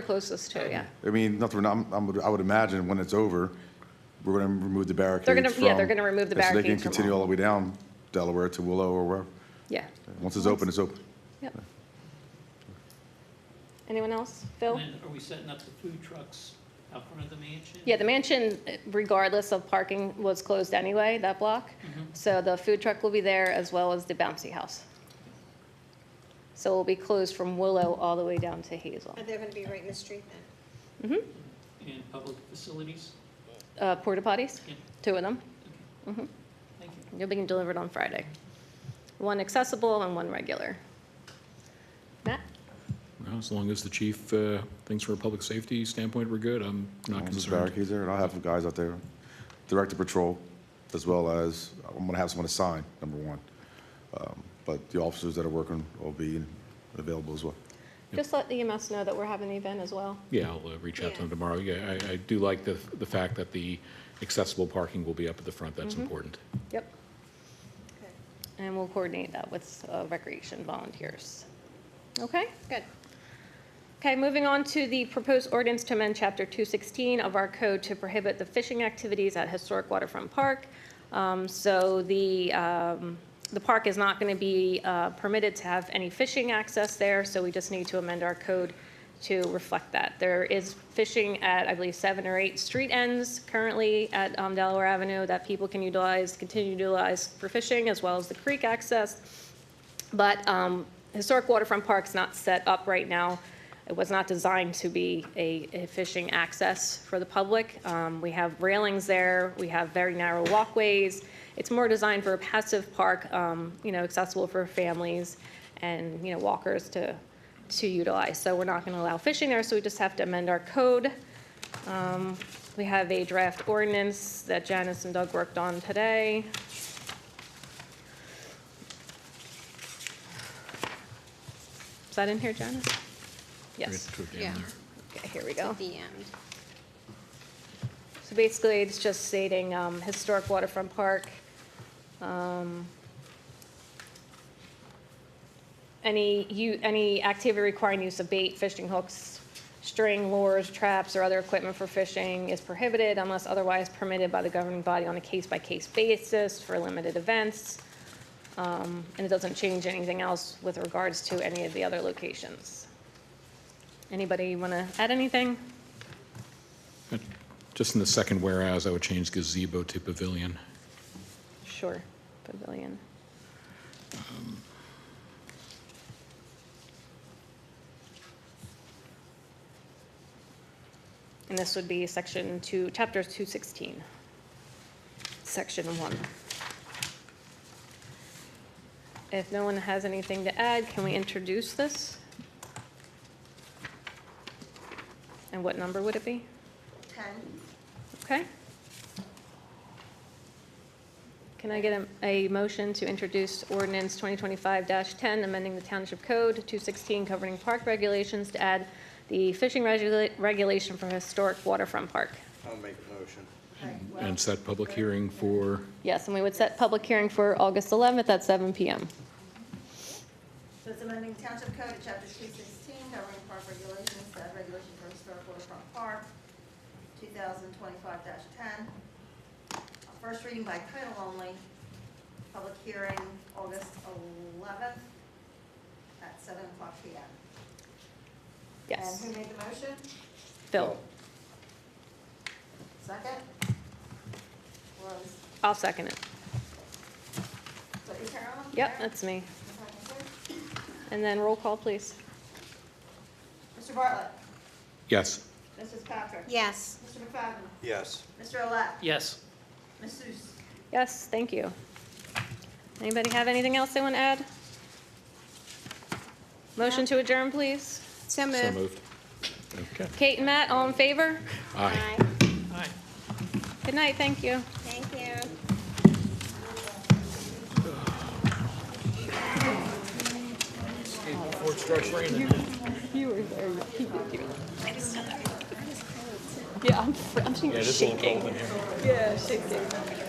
closest to, yeah. I mean, nothing, I would imagine when it's over, we're going to remove the barricades They're gonna- yeah, from- they're gonna remove the so they can barricades from continue all. all the way down Delaware to Willow or wherever. Yeah. Once it's open, it's open. Yep. Anyone else? Phil? And then are we setting up the food trucks out front of the mansion? Yeah, the mansion, regardless of parking, was closed anyway, that block. So the food truck will be there as well as the bouncy house. So it'll be closed from Willow all the way down to Hazel. Are they going to be right in the street then? And public facilities? Porta potties, Yeah. 2 of them. Thank you. You'll be delivered on Friday. 1 accessible and 1 regular. Matt? Well, as long as the chief thinks from a public safety standpoint we're good, I'm not There's concerned. barricades there, and I'll have some guys out there, direct the patrol, as well as, I'm going to have someone assigned, number one. But the officers that are working will be available as well. Just let the EMS know that we're having an event as well. Yeah, I'll reach out to them tomorrow. Yeah, I do like the fact that the accessible parking will be up at the front. That's important. Yep. And we'll coordinate that with recreation volunteers. Okay? Good. Okay, moving on to the proposed ordinance to amend Chapter 216 of our code to prohibit the fishing activities at Historic Waterfront Park. So the park is not going to be permitted to have any fishing access there, so we just need to amend our code to reflect that. There is fishing at, I believe, 7 or 8 street ends currently at Delaware Avenue that people can utilize, continue to utilize for fishing, as well as the creek access. But Historic Waterfront Park's not set up right now. It was not designed to be a fishing access for the public. We have railings there. We have very narrow walkways. It's more designed for a passive park, accessible for families and, walkers to utilize. So we're not going to allow fishing there, so we just have to amend our code. We have a draft ordinance that Janice and Doug worked on today. Is that in here, Janice? Yes. Yeah. Okay, here we go. At the end. So basically, it's just stating Historic Waterfront Park. Any activity requiring use of bait, fishing hooks, string, lures, traps, or other equipment for fishing is prohibited unless otherwise permitted by the governing body on a case-by-case basis for limited events. And it doesn't change anything else with regards to any of the other locations. Anybody want to add anything? Just in the second whereas, I would change gazebo to pavilion. Sure, pavilion. And this would be section 2, chapter 216, section 1. If no one has anything to add, can we introduce this? And what number would it be? 10. Okay. Can I get a motion to introduce ordinance 2025-10, amending the Township Code 216 governing park regulations to add the fishing regulation for Historic Waterfront Park? I'll make a motion. And set public hearing for, Yes, and we would set public hearing for August 11th at 7 PM. So it's amending Township Code at Chapter 216, governing park regulations, to add regulation for Historic Waterfront Park, 2025-10. First reading by title only, public hearing August 11th at 7 o'clock PM. Yes. And who made the motion? Phil, Second? Was, I'll second it. was that you, Carolyn? Yep, that's me. And then roll call, please. Mr. Bartlett? yes. Mrs. Patrick? Yes. Mr. McFadden? Yes. Mr. Olet? Yes. Ms. Seuss? Yes, thank you. Anybody have anything else they want to add? Motion to adjourn, please. So So moved. moved. Okay. Kate and Matt, all in favor? Aye. Aye. Good night, thank you. Thank you. Before it starts raining. You were there. Yeah, I'm Yeah, it is a little shaking. cold in here. Yeah, shaking.